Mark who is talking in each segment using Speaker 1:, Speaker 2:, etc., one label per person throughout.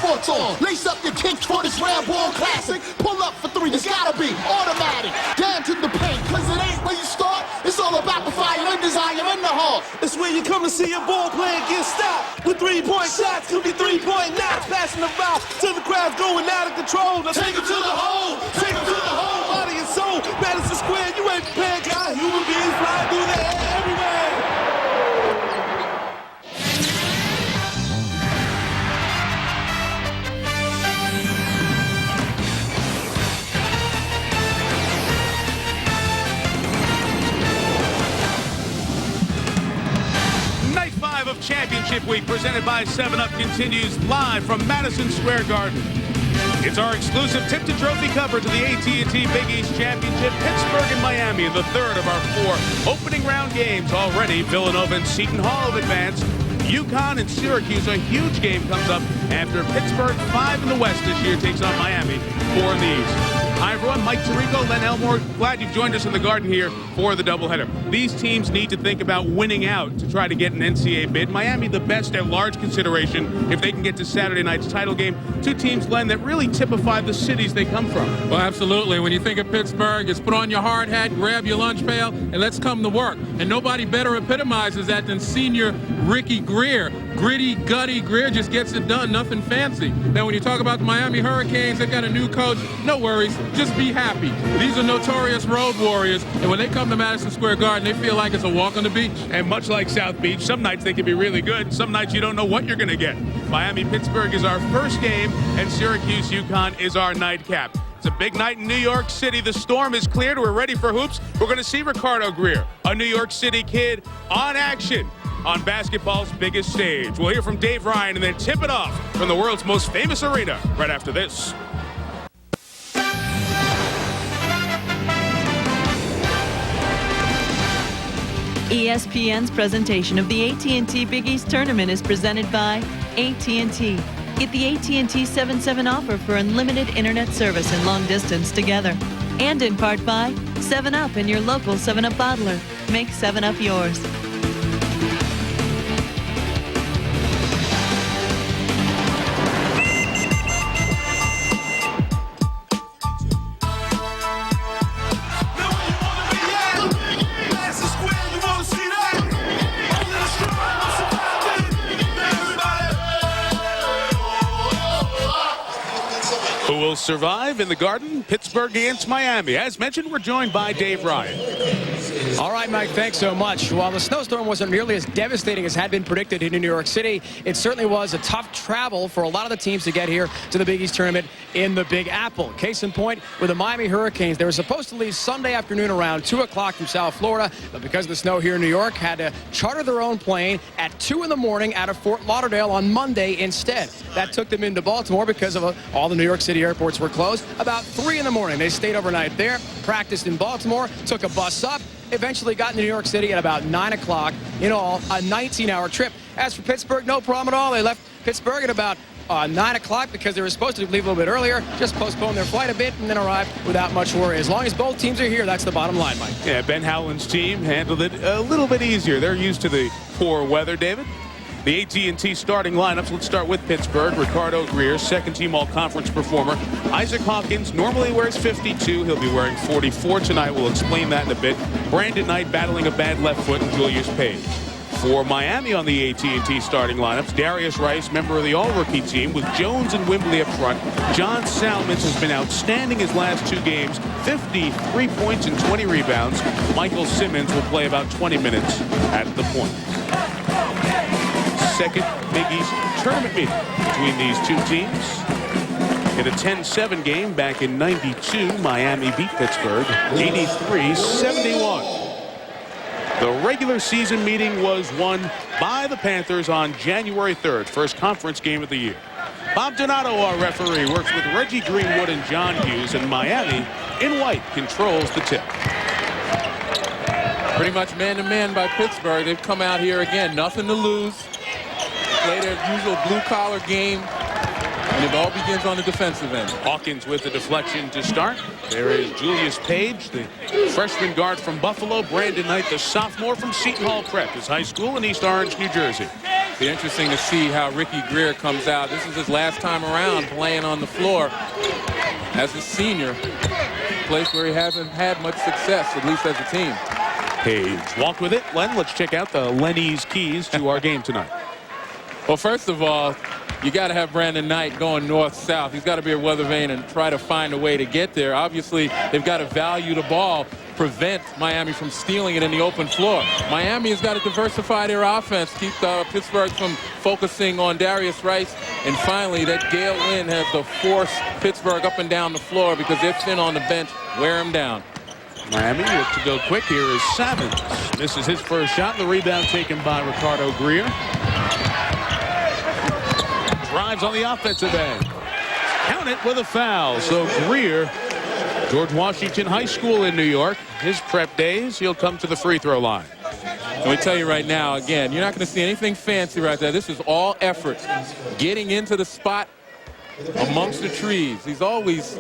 Speaker 1: shorts on. Lace up your kicks for this round ball classic. Pull up for three, it's gotta be automatic. Down to the paint, cause it ain't where you start. It's all about the fire and desire in the heart.
Speaker 2: It's where you come to see your ball player get stopped. With three-point shots, could be three-point knots. Passing the ball till the crowd's going out of control. Now take him to the hole, take him to the hole. Body and soul, Madison Square, you ain't prepared, guy. Human beings fly through the air everywhere.
Speaker 3: Night 5 of Championship Week, presented by 7-Up, continues live from Madison Square Garden. It's our exclusive tip-to-trophy coverage of the AT&T Big East Championship, Pittsburgh and Miami, in the third of our 4 opening round games. Already, Villanova and Seton Hall have advanced. UConn and Syracuse, a huge game comes up after Pittsburgh, 5 in the West this year, takes on Miami, 4 in the East. Hi, everyone. Mike Tirico, Len Elmore. Glad you've joined us in the Garden here for the doubleheader. These teams need to think about winning out to try to get an NCAA bid. Miami, the best at large consideration if they can get to Saturday night's title game. 2 teams, Len, that really typify the cities they come from.
Speaker 4: Well, absolutely. When you think of Pittsburgh, it's put on your hard hat, grab your lunch pail, and let's come to work. And nobody better epitomizes that than senior Ricky Greer. Gritty, gutty, Greer just gets it done, nothing fancy. Now, when you talk about the Miami Hurricanes, they've got a new coach. No worries. Just be happy. These are notorious road warriors, and when they come to Madison Square Garden, they feel like it's a walk on the beach.
Speaker 3: And much like South Beach, some nights they can be really good. Some nights you don't know what you're going to get. Miami-Pittsburgh is our first game, and Syracuse-UConn is our nightcap. It's a big night in New York City. The storm is cleared. We're ready for hoops. We're going to see Ricardo Greer, a New York City kid, on action on basketball's biggest stage. We'll hear from Dave Ryan and then tip it off from the world's most famous arena right after this.
Speaker 5: ESPN's presentation of the AT&T Big East Tournament is presented by AT&T. Get the AT&T 7-7 offer for unlimited internet service and long distance together. And in part by 7-Up and your local 7-Up bottler. Make 7-Up yours.
Speaker 3: Who will survive in the Garden? Pittsburgh against Miami. As mentioned, we're joined by Dave Ryan.
Speaker 6: All right, Mike, thanks so much. While the snowstorm wasn't nearly as devastating as had been predicted in New York City, it certainly was a tough travel for a lot of the teams to get here to the Big East Tournament in the Big Apple. Case in point, with the Miami Hurricanes, they were supposed to leave Sunday afternoon around 2 o'clock from South Florida, but because of the snow here in New York, had to charter their own plane at 2 in the morning out of Fort Lauderdale on Monday instead. That took them into Baltimore because of all the New York City airports were closed. About 3 in the morning, they stayed overnight there, practiced in Baltimore, took a bus up, eventually got into New York City at about 9 o'clock. In all, a 19-hour trip. As for Pittsburgh, no problem at all. They left Pittsburgh at about 9 o'clock because they were supposed to leave a little bit earlier, just postponed their flight a bit and then arrived without much worry. As long as both teams are here, that's the bottom line, Mike.
Speaker 3: Yeah, Ben Howland's team handled it a little bit easier. They're used to the poor weather, David. The AT&T starting lineups, let's start with Pittsburgh. Ricardo Greer, second-team all-conference performer. Isaac Hawkins normally wears 52. He'll be wearing 44 tonight. We'll explain that in a bit. Brandon Knight battling a bad left foot, and Julius Page. For Miami on the AT&T starting lineups, Darius Rice, member of the all-rookie team, with Jones and Wembley up front. John Salmons has been outstanding his last 2 games, 53 points and 20 rebounds. Michael Simmons will play about 20 minutes at the point. Second Big East tournament meeting between these 2 teams. In a 10-7 game back in '92, Miami beat Pittsburgh 83-71. The regular season meeting was won by the Panthers on January 3rd, first conference game of the year. Bob Donato, our referee, works with Reggie Greenwood and John Hughes, and Miami, in white, controls the tip.
Speaker 4: Pretty much man-to-man by Pittsburgh. They've come out here again, nothing to lose. Play their usual blue-collar game, and it all begins on the defensive end.
Speaker 3: Hawkins with the deflection to start. There is Julius Page, the freshman guard from Buffalo. Brandon Knight, the sophomore from Seton Hall Prep, his high school in East Orange, New Jersey.
Speaker 4: Be interesting to see how Ricky Greer comes out. This is his last time around playing on the floor as a senior. A place where he hasn't had much success, at least as a team.
Speaker 3: Page walked with it. Len, let's check out the Lenny's keys to our game tonight.
Speaker 4: Well, first of all, you got to have Brandon Knight going north-south. He's got to be a weather vane and try to find a way to get there. Obviously, they've got to value the ball, prevent Miami from stealing it in the open floor. Miami has got to diversify their offense, keep Pittsburgh from focusing on Darius Rice. And finally, that gale wind has to force Pittsburgh up and down the floor because they're thin on the bench. Wear them down.
Speaker 3: Miami looks to go quick here is Salmons. This is his first shot. The rebound taken by Ricardo Greer. Drives on the offensive end. Count it with a foul. So Greer, George Washington High School in New York. His prep days, he'll come to the free throw line.
Speaker 4: Let me tell you right now, again, you're not going to see anything fancy right there. This is all effort. Getting into the spot amongst the trees. He's always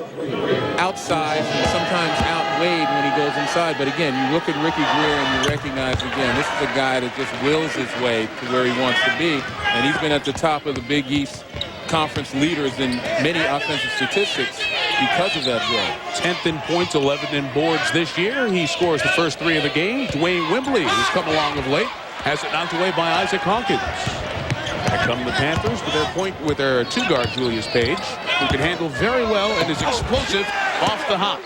Speaker 4: outside and sometimes outweighed when he goes inside. But again, you look at Ricky Greer and you recognize, again, this is a guy that just wills his way to where he wants to be. And he's been at the top of the Big East Conference leaders in many offensive statistics because of that will.
Speaker 3: 10th in points, 11th in boards this year. He scores the first 3 of the game. Dwayne Wembley, who's come along of late, has it knocked away by Isaac Hawkins. Back come the Panthers with their 2-guard Julius Page, who can handle very well and is explosive off the hop.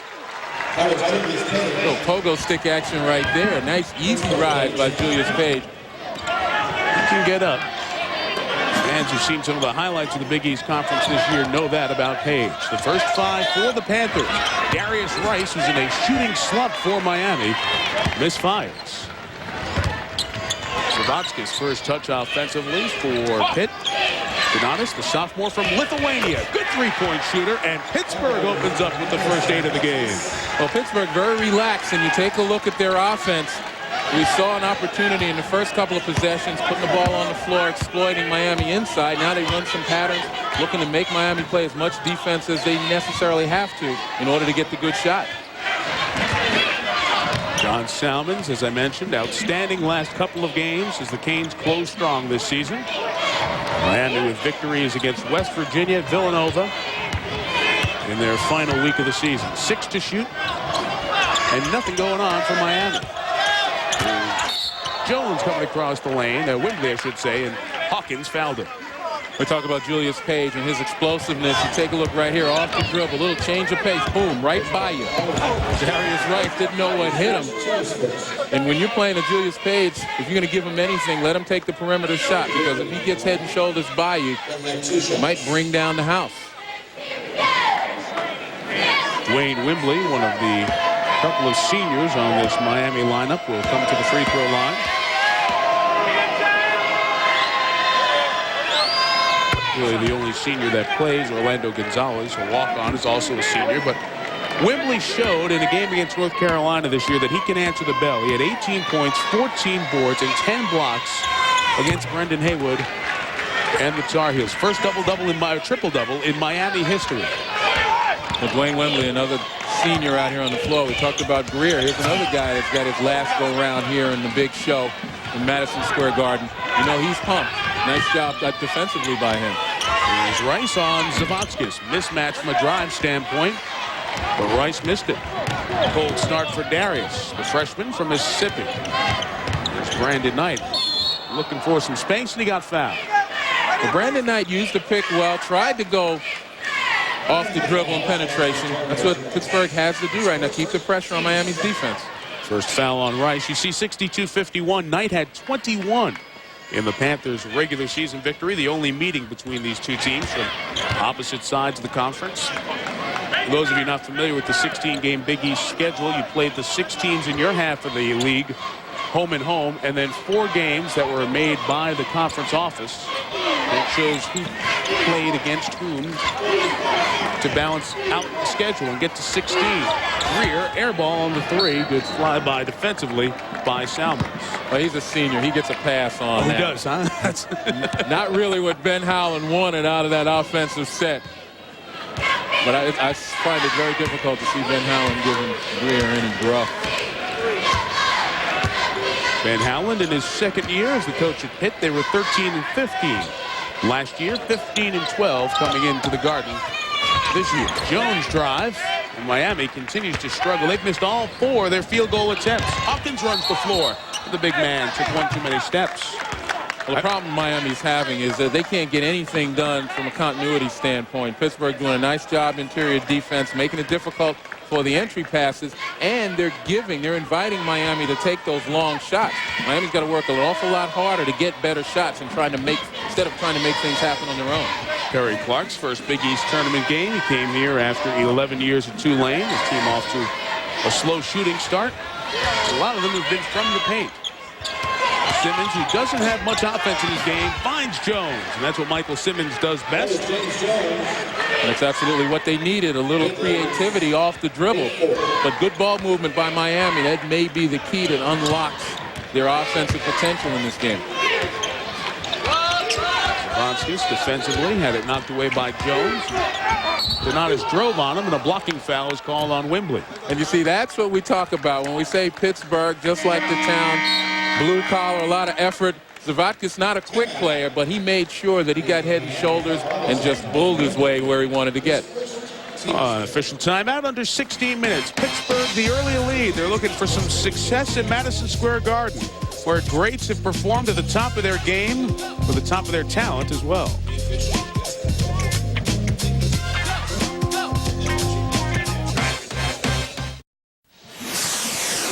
Speaker 4: Little pogo stick action right there. Nice easy ride by Julius Page.
Speaker 3: He can get up. Fans who've seen some of the highlights of the Big East Conference this year know that about Page. The first 5 for the Panthers. Darius Rice, who's in a shooting slump for Miami, misfires. Sabatskis first touch offensively for Pitt. Donatis, the sophomore from Lithuania. Good three-point shooter, and Pittsburgh opens up with the first 8 of the game.
Speaker 4: Well, Pittsburgh very relaxed, and you take a look at their offense. We saw an opportunity in the first couple of possessions, putting the ball on the floor, exploiting Miami inside. Now they run some patterns, looking to make Miami play as much defense as they necessarily have to in order to get the good shot.
Speaker 3: John Salmons, as I mentioned, outstanding last couple of games as the Canes close strong this season. Miami with victories against West Virginia, Villanova in their final week of the season. 6 to shoot and nothing going on for Miami. Jones coming across the lane, Wembley I should say, and Hawkins fouled him.
Speaker 4: We talk about Julius Page and his explosiveness. You take a look right here, off the dribble, little change of pace, boom, right by you. Darius Rice didn't know what hit him. And when you're playing a Julius Page, if you're going to give him anything, let him take the perimeter shot, because if he gets head and shoulders by you, it might bring down the house.
Speaker 3: Dwayne Wembley, one of the couple of seniors on this Miami lineup, will come to the free throw line. Really the only senior that plays. Orlando Gonzalez, a walk-on, is also a senior. But Wembley showed in a game against North Carolina this year that he can answer the bell. He had 18 points, 14 boards, and 10 blocks against Brendan Haywood and the Tar Heels. First triple-double in Miami history.
Speaker 4: Well, Dwayne Wembley, another senior out here on the floor. We talked about Greer. Here's another guy that's got his last go-round here in the big show in Madison Square Garden. You know, he's pumped. Nice job defensively by him.
Speaker 3: Here's Rice on Zavatskis. Mismatch from a drive standpoint, but Rice missed it. Cold start for Darius, the freshman from Mississippi. There's Brandon Knight looking for some space, and he got fouled.
Speaker 4: Well, Brandon Knight used the pick well, tried to go off the dribble and penetration. That's what Pittsburgh has to do right now, keep the pressure on Miami's defense.
Speaker 3: First foul on Rice. You see 62-51. Knight had 21 in the Panthers' regular season victory, the only meeting between these two teams from opposite sides of the conference. For those of you not familiar with the 16-game Big East schedule, you played the 6 teams in your half of the league, home and home, and then 4 games that were made by the conference office that shows who played against whom to balance out the schedule and get to 16. Greer, air ball on the 3. Good flyby defensively by Salmons.
Speaker 4: Well, he's a senior. He gets a pass on that.
Speaker 3: He does, huh? That's
Speaker 4: not really what Ben Howland wanted out of that offensive set. But I find it very difficult to see Ben Howland giving Greer any gruff.
Speaker 3: Van Howland in his second year as the coach at Pitt, they were 13-15. Last year, 15-12 coming into the Garden this year. Jones drive, and Miami continues to struggle. They've missed all 4 of their field goal attempts. Hawkins runs the floor. The big man took one too many steps.
Speaker 4: Well, the problem Miami's having is that they can't get anything done from a continuity standpoint. Pittsburgh doing a nice job interior defense, making it difficult for the entry passes, and they're inviting Miami to take those long shots. Miami's got to work an awful lot harder to get better shots and instead of trying to make things happen on their own.
Speaker 3: Perry Clark's first Big East tournament game. He came here after 11 years at Tulane. His team off to a slow shooting start. A lot of them have been from the paint. Simmons, who doesn't have much offense in his game, finds Jones, and that's what Michael Simmons does best.
Speaker 4: That's absolutely what they needed, a little creativity off the dribble. But good ball movement by Miami, that may be the key that unlocks their offensive potential in this game.
Speaker 3: Vonskis defensively had it knocked away by Jones. Donatis drove on him, and a blocking foul is called on Wembley.
Speaker 4: And you see, that's what we talk about when we say Pittsburgh, just like the town, blue collar, a lot of effort. Zavotka's not a quick player, but he made sure that he got head and shoulders and just bulled his way where he wanted to get.
Speaker 3: Official timeout under 16 minutes. Pittsburgh, the early lead. They're looking for some success in Madison Square Garden, where greats have performed at the top of their game, or the top of their talent as well.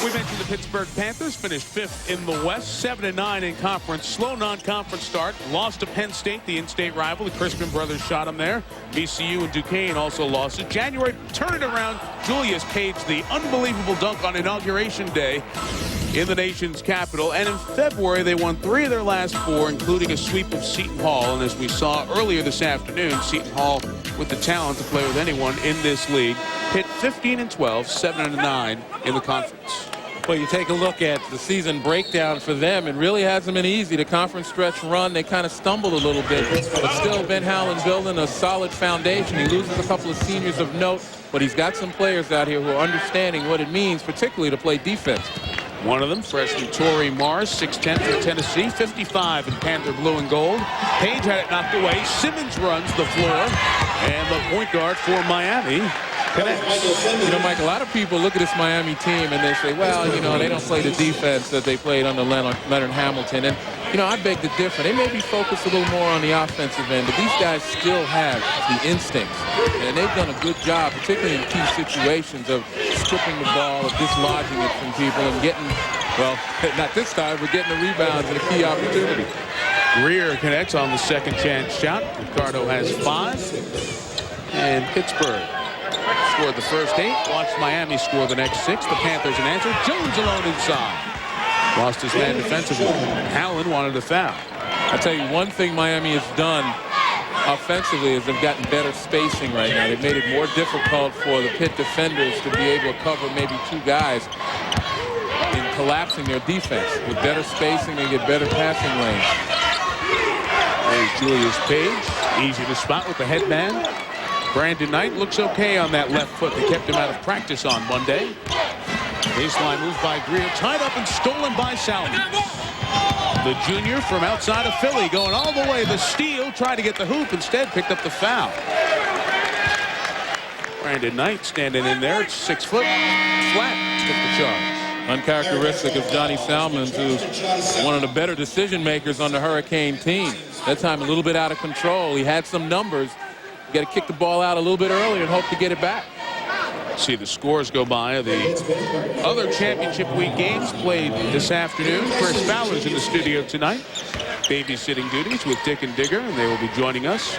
Speaker 3: We mentioned the Pittsburgh Panthers finished 5th in the West, 7-9 in conference. Slow non-conference start. Lost to Penn State, the in-state rival. The Crispin brothers shot them there. VCU and Duquesne also lost it. January, turn it around. Julius Page, the unbelievable dunk on Inauguration Day in the nation's capital. And in February, they won 3 of their last 4, including a sweep of Seton Hall. And as we saw earlier this afternoon, Seton Hall with the talent to play with anyone in this league. Pitt 15-12, 7-9 in the conference.
Speaker 4: Well, you take a look at the season breakdown for them. It really hasn't been easy. The conference stretch run, they kind of stumbled a little bit. But still, Ben Howland building a solid foundation. He loses a couple of seniors of note, but he's got some players out here who are understanding what it means, particularly to play defense.
Speaker 3: One of them, freshman Torrey Morris, 6'10" for Tennessee, 55 in Panther blue and gold. Page had it knocked away. Simmons runs the floor, and the point guard for Miami connects.
Speaker 4: You know, Mike, a lot of people look at this Miami team and they say, well, you know, they don't play the defense that they played under Leonard Hamilton. And, you know, I beg to differ. They may be focused a little more on the offensive end, but these guys still have the instincts. And they've done a good job, particularly in key situations, of stripping the ball, of dislodging it from people and getting, well, not this time, but getting the rebounds and a key opportunity.
Speaker 3: Greer connects on the second chance shot. Ricardo has 5. And Pittsburgh scored the first 8. Watched Miami score the next 6. The Panthers an answer. Jones alone inside. Lost his man defensively. Howland wanted a foul.
Speaker 4: I tell you, one thing Miami has done offensively is they've gotten better spacing right now. They've made it more difficult for the Pitt defenders to be able to cover maybe 2 guys in collapsing their defense. With better spacing, they get better passing lanes.
Speaker 3: There's Julius Page. Easy to spot with the headband. Brandon Knight looks okay on that left foot. They kept him out of practice on Monday. Baseline move by Greer. Tied up and stolen by Salmons. The junior from outside of Philly going all the way. The steal, tried to get the hoop. Instead, picked up the foul. Brandon Knight standing in there. It's 6 foot. Flat. Took the charge.
Speaker 4: Uncharacteristic of Johnny Salmons, who's one of the better decision makers on the Hurricane team. That time a little bit out of control. He had some numbers. You got to kick the ball out a little bit earlier and hope to get it back.
Speaker 3: See the scores go by of the other championship week games played this afternoon. Chris Fowler's in the studio tonight. Babysitting duties with Dick and Digger, and they will be joining us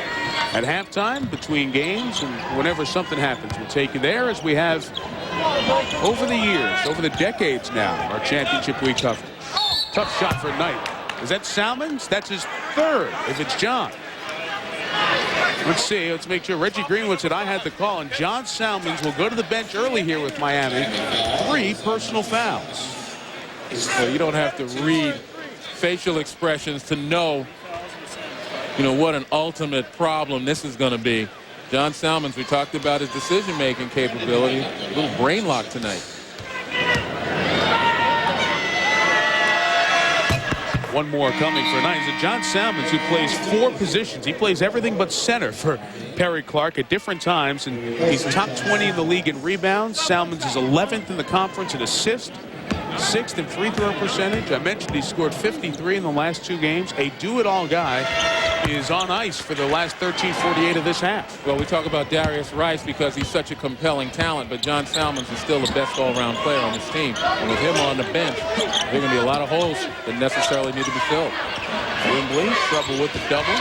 Speaker 3: at halftime between games. And whenever something happens, we'll take you there, as we have over the years, over the decades now, our championship week coverage. Tough shot for Knight. Is that Salmons? That's his 3rd, if it's John. Let's see. Let's make sure. Reggie Greenwood said I had the call, and John Salmons will go to the bench early here with Miami. 3 personal fouls.
Speaker 4: So you don't have to read facial expressions to know, you know, what an ultimate problem this is going to be. John Salmons, we talked about his decision-making capability. A little brain lock tonight.
Speaker 3: One more coming for tonight. It's John Salmons, who plays 4 positions. He plays everything but center for Perry Clark at different times, and he's top 20 in the league in rebounds. Salmons is 11th in the conference in assists, 6th in free throw percentage. I mentioned he scored 53 in the last 2 games. A do-it-all guy is on ice for the last 13:48 of this half.
Speaker 4: Well, we talk about Darius Rice because he's such a compelling talent, but John Salmons is still the best all-around player on this team. And with him on the bench, there are going to be a lot of holes that necessarily need to be filled.
Speaker 3: Wembley, trouble with the double.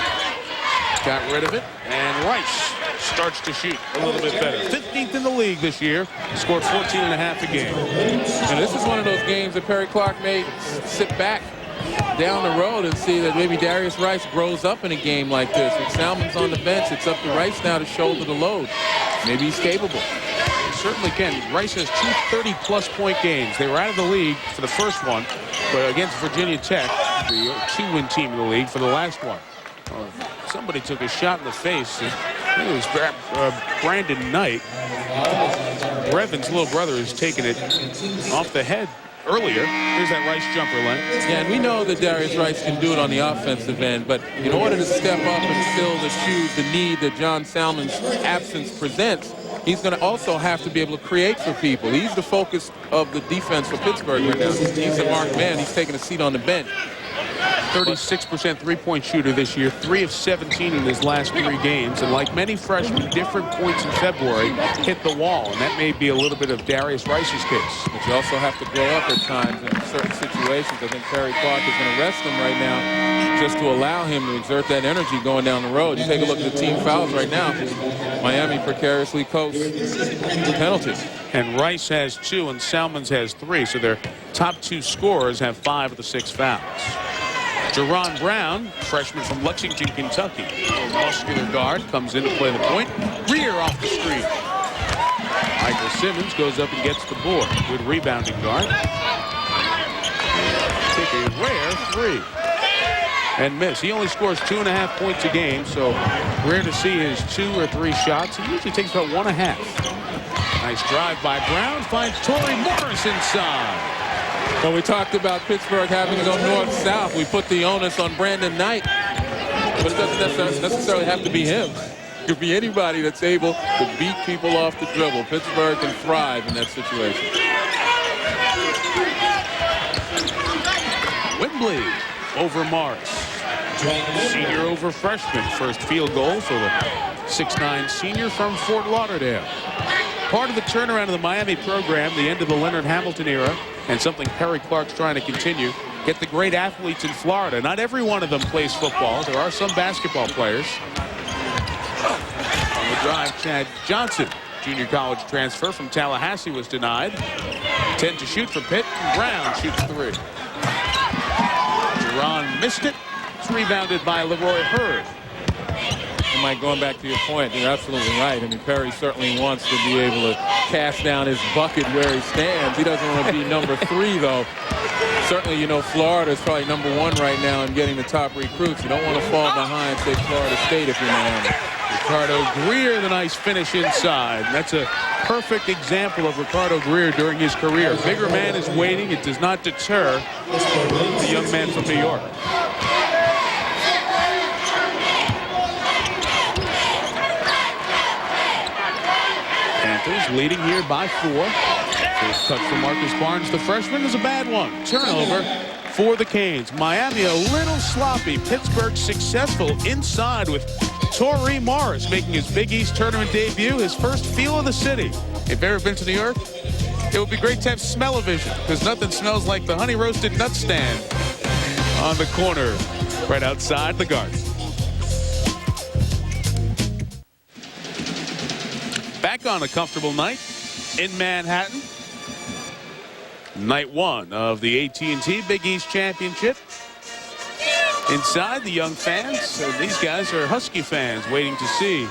Speaker 3: Got rid of it, and Rice starts to shoot a little bit better. 15th in the league this year. Scored 14.5 a game.
Speaker 4: And this is one of those games that Perry Clark may sit back down the road and see that maybe Darius Rice grows up in a game like this. With Salmons on the bench, it's up to Rice now to shoulder the load. Maybe he's capable.
Speaker 3: He certainly can. Rice has 2 30-plus point games. They were out of the league for the first one, but against Virginia Tech, the 2-win team in the league, for the last one. Somebody took a shot in the face. It was Brandon Knight. Brevin's little brother has taken it off the head earlier. Here's that Rice jumper, Len.
Speaker 4: Yeah, and we know that Darius Rice can do it on the offensive end, but in order to step up and fill the shoes, the need that John Salmons' absence presents, he's going to also have to be able to create for people. He's the focus of the defense for Pittsburgh right now. He's a marked man. He's taking a seat on the bench.
Speaker 3: 36% three-point shooter this year, 3 of 17 in his last 3 games, and like many freshmen, different points in February hit the wall, and that may be a little bit of Darius Rice's case.
Speaker 4: But you also have to grow up at times in certain situations. I think Perry Clark is going to rest him right now just to allow him to exert that energy going down the road. You take a look at the team fouls right now. Miami precariously coasts the penalty.
Speaker 3: And Rice has 2 and Salmons has 3, so their top 2 scorers have 5 of the 6 fouls. Jerron Brown, freshman from Lexington, Kentucky. Muscular guard, comes in to play the point. Greer off the screen. Michael Simmons goes up and gets the board. Good rebounding guard. Take a rare 3. And miss. He only scores 2.5 points a game, so rare to see his 2 or 3 shots. He usually takes about 1.5. Nice drive by Brown. Finds Torrey Morris inside.
Speaker 4: When we talked about Pittsburgh having to go north-south, we put the onus on Brandon Knight. But it doesn't necessarily have to be him. It could be anybody that's able to beat people off the dribble. Pittsburgh can thrive in that situation.
Speaker 3: Wembley over Morris. Senior over freshman. First field goal for the 6'9" senior from Fort Lauderdale. Part of the turnaround of the Miami program, the end of the Leonard Hamilton era, and something Perry Clark's trying to continue. Get the great athletes in Florida. Not every one of them plays football. There are some basketball players. On the drive, Chad Johnson, junior college transfer from Tallahassee, was denied. 10 to shoot for Pitt, and Brown shoots 3. Jerron missed it. It's rebounded by Leroy Hurd.
Speaker 4: And Mike, going back to your point, you're absolutely right. I mean, Perry certainly wants to be able to cast down his bucket where he stands. He doesn't want to be number 3, though. Certainly, you know, Florida is probably number 1 right now in getting the top recruits. You don't want to fall behind, say, Florida State if you're Miami.
Speaker 3: Ricardo Greer, the nice finish inside. That's a perfect example of Ricardo Greer during his career. Bigger man is waiting. It does not deter the young man from New York. Panthers leading here by 4. First touch for Marcus Barnes, the freshman, is a bad one. Turnover for the Canes. Miami a little sloppy. Pittsburgh successful inside with Torrey Morris making his Big East tournament debut, his first feel of the city. If you've ever been to New York, it would be great to have smell-o-vision, because nothing smells like the honey roasted nut stand on the corner right outside the Garden. Back on a comfortable night in Manhattan. Night 1 of the AT&T Big East Championship. Inside, the young fans. So these guys are Husky fans waiting to see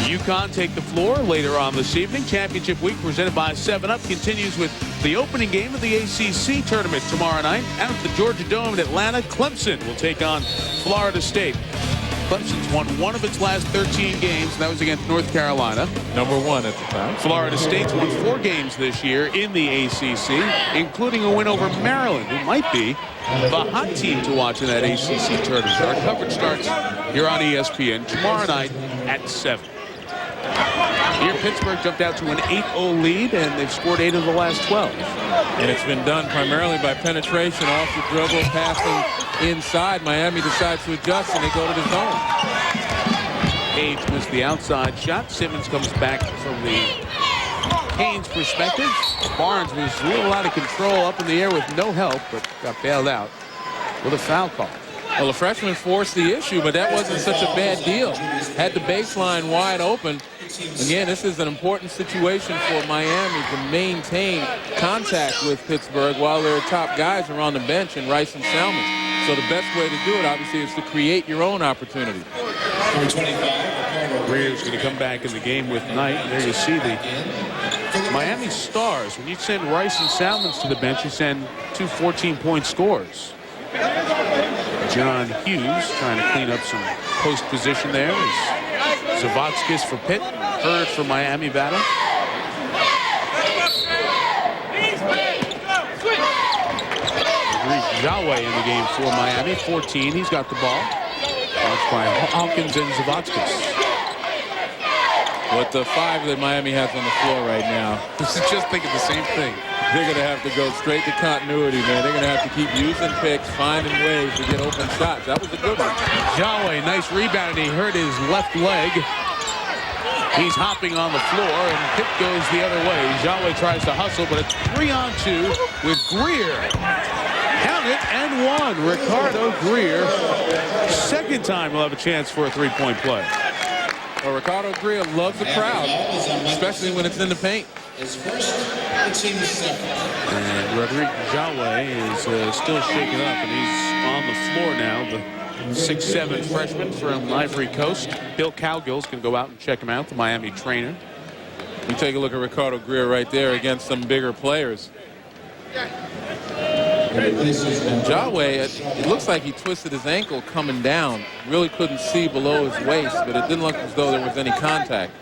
Speaker 3: UConn take the floor later on this evening. Championship week presented by 7-Up continues with the opening game of the ACC tournament tomorrow night. Out at the Georgia Dome in Atlanta, Clemson will take on Florida State. Clemson's won one of its last 13 games, and that was against North Carolina.
Speaker 4: #1 at the time.
Speaker 3: Florida State's won 4 games this year in the ACC, including a win over Maryland, who might be the hot team to watch in that ACC tournament. Our coverage starts here on ESPN tomorrow night at 7. Here, Pittsburgh jumped out to an 8-0 lead, and they've scored 8 of the last 12.
Speaker 4: And it's been done primarily by penetration off the dribble, passing inside. Miami decides to adjust, and they go to the zone.
Speaker 3: Page missed the outside shot. Simmons comes back from the Canes perspective. Barnes was a little out of control up in the air with no help, but got bailed out with a foul call.
Speaker 4: Well, the freshman forced the issue, but that wasn't such a bad deal. Had the baseline wide open. Again, this is an important situation for Miami to maintain contact with Pittsburgh while their top guys are on the bench in Rice and Salmon. So the best way to do it, obviously, is to create your own opportunity.
Speaker 3: Greer's going to come back in the game with Knight. There you see the Miami Stars. When you send Rice and Salmons to the bench, you send 2 14-point scores. John Hughes trying to clean up some post position there. Zavotskis for Pitt. Hurd for Miami battle. Yahweh in the game for Miami. 14. He's got the ball. Watched by Hawkins and Zavotskis.
Speaker 4: With the 5 that Miami has on the floor right now,
Speaker 3: Just thinking the same thing.
Speaker 4: they're going to have to go straight to continuity, man. They're going to have to keep using picks, finding ways to get open shots. That was a good one.
Speaker 3: Yahweh, nice rebound, and he hurt his left leg. He's hopping on the floor, and Pitt goes the other way. Yahweh tries to hustle, but it's 3-on-2 with Greer. Count it, and 1. Ricardo Greer. Second time he'll have a chance for a 3-point play.
Speaker 4: Well, Ricardo Greer loves the crowd, especially when it's in the paint.
Speaker 3: And Rodrigue Yahweh is still shaken up, and he's on the floor now. The 6'7" freshman from Ivory Coast. Bill Cowgills can go out and check him out, the Miami trainer.
Speaker 4: You take a look at Ricardo Greer right there against some bigger players. And Yahweh, it looks like he twisted his ankle coming down. Really couldn't see below his waist, but it didn't look as though there was any contact.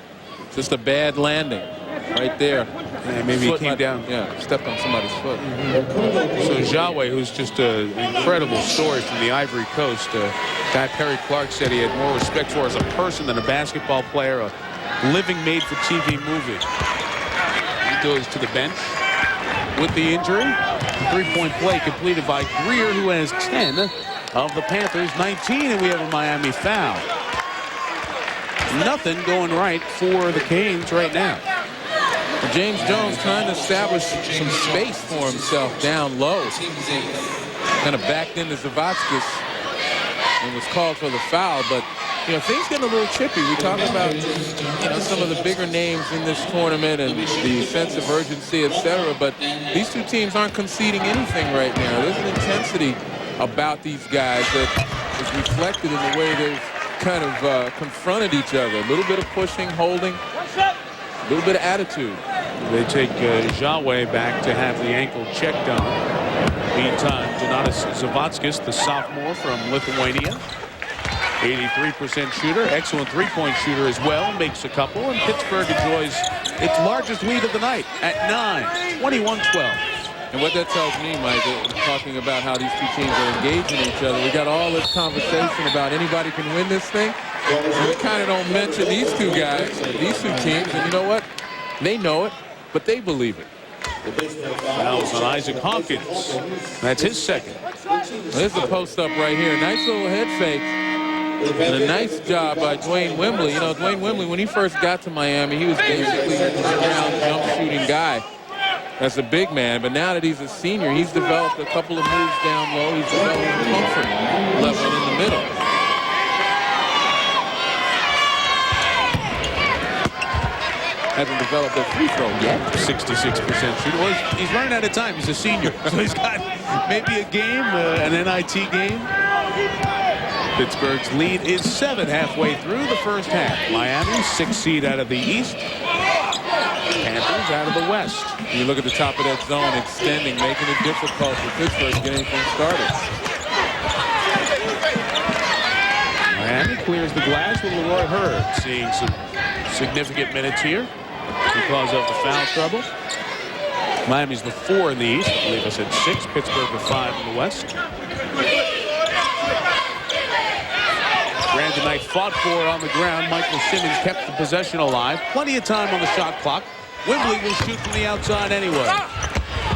Speaker 4: Just a bad landing right there.
Speaker 3: And maybe he came down.
Speaker 4: Yeah, stepped on somebody's foot.
Speaker 3: So Yahweh, who's just an incredible story from the Ivory Coast. Guy Perry Clark said he had more respect for as a person than a basketball player, a living made-for-TV movie. He goes to the bench with the injury. 3-point play completed by Greer, who has 10 of the Panthers' 19, and we have a Miami foul. Nothing going right for the Canes right now.
Speaker 4: James Jones trying to establish some space for himself down low. Kind of backed into Zavotskis and was called for the foul, but things getting a little chippy. We talk about some of the bigger names in this tournament and the sense of urgency, etc. But these two teams aren't conceding anything right now. There's an intensity about these guys that is reflected in the way they've kind of confronted each other. A little bit of pushing, holding, a little bit of attitude.
Speaker 3: They take Yahweh back to have the ankle checked on. Meantime, Donatas Zavotskis, the sophomore from Lithuania, 83% shooter, excellent 3-point shooter as well, makes a couple, and Pittsburgh enjoys its largest lead of the night at 9, 21-12.
Speaker 4: And what that tells me, Mike, talking about how these two teams are engaging each other, we got all this conversation about anybody can win this thing, and we kind of don't mention these two guys, these two teams, and you know what? They know it, but they believe it.
Speaker 3: Fouls on Isaac Hawkins. That's his second.
Speaker 4: There's the post up right here. Nice little head fake. And a nice job by Dwayne Wembley. Dwayne Wembley, when he first got to Miami, he was basically a turnaround jump shooting guy as a big man. But now that he's a senior, he's developed a couple of moves down low. He's developed a comfort level in the middle. Hasn't developed a free throw yet.
Speaker 3: 66% shooter. Well, he's running out of time. He's a senior. So he's got maybe a game, an NIT game. Pittsburgh's lead is 7 halfway through the first half. Miami, 6th seed out of the East. Panthers out of the West.
Speaker 4: You look at the top of that zone, extending, making it difficult for Pittsburgh to get anything started.
Speaker 3: Miami clears the glass with Leroy Hurd, seeing some significant minutes here because of the foul trouble. Miami's the 4 in the East. I believe I said 6. Pittsburgh the 5 in the West. Brandon Knight fought for it on the ground. Michael Simmons kept the possession alive. Plenty of time on the shot clock. Wembley will shoot from the outside anyway.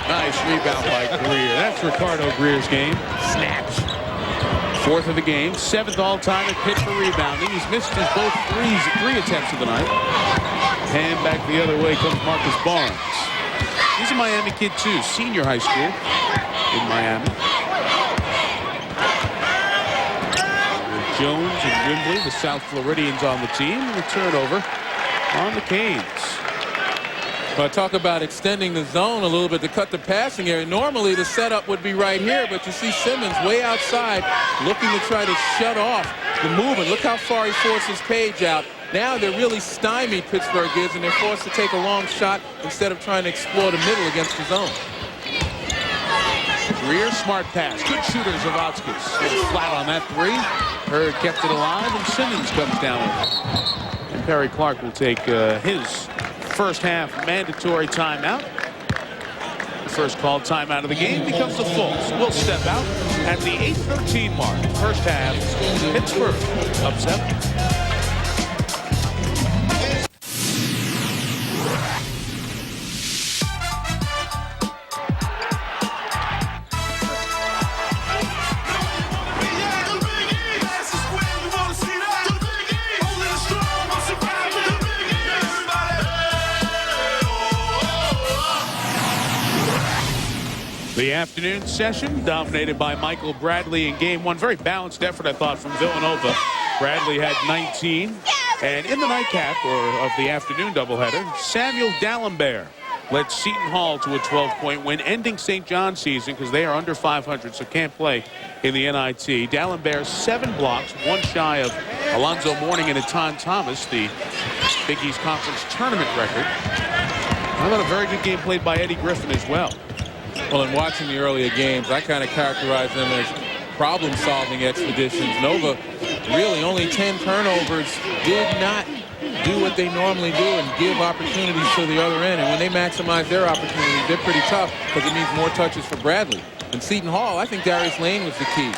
Speaker 3: Nice rebound by Greer. That's Ricardo Greer's game. Snatch. 4th of the game. 7th all-time at Pitt for rebounding. He's missed his both 3 attempts of the night. Hand back the other way comes Marcus Barnes. He's a Miami kid too. Senior high school in Miami. With Jones and Wembley, the South Floridians on the team. And a turnover on the Canes.
Speaker 4: But talk about extending the zone a little bit to cut the passing area. Normally the setup would be right here, but you see Simmons way outside looking to try to shut off the movement. Look how far he forces Page out. Now they're really stymied, Pittsburgh is, and they're forced to take a long shot instead of trying to explore the middle against the zone.
Speaker 3: Greer, smart pass. Good shooter, Zavotskis. Flat on that 3. Hurd kept it alive, and Simmons comes down with it. And Perry Clark will take his first half mandatory timeout. The first called timeout of the game becomes the full. So we'll step out at the 8:13 mark. First half, Pittsburgh up 7. The afternoon session dominated by Michael Bradley in game 1. Very balanced effort, I thought, from Villanova. Bradley had 19. And in the nightcap, or of the afternoon doubleheader, Samuel D'Alembert led Seton Hall to a 12-point win, ending St. John's season because they are under 500, so can't play in the NIT. D'Alembert 7 blocks, 1 shy of Alonzo Mourning and Etan Thomas, the Big East Conference tournament record. How about a very good game played by Eddie Griffin as well?
Speaker 4: Well, in watching the earlier games, I kind of characterize them as problem-solving expeditions. Nova really only 10 turnovers, did not do what they normally do and give opportunities to the other end. And when they maximize their opportunities, they're pretty tough because it means more touches for Bradley. And Seton Hall, I think Darius Lane was the key.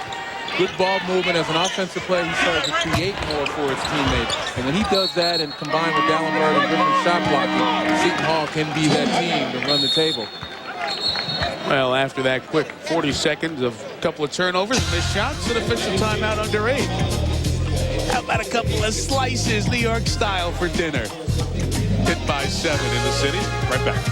Speaker 4: Good ball movement as an offensive player. He started to create more for his teammates. And when he does that and combined with D'Alembert and Griffin's shot blocking, Seton Hall can be that team to run the table.
Speaker 3: Well, after that quick 40 seconds of a couple of turnovers, missed shots, an official timeout under 8. How about a couple of slices, New York style, for dinner? Hit by 7 in the city. Right back.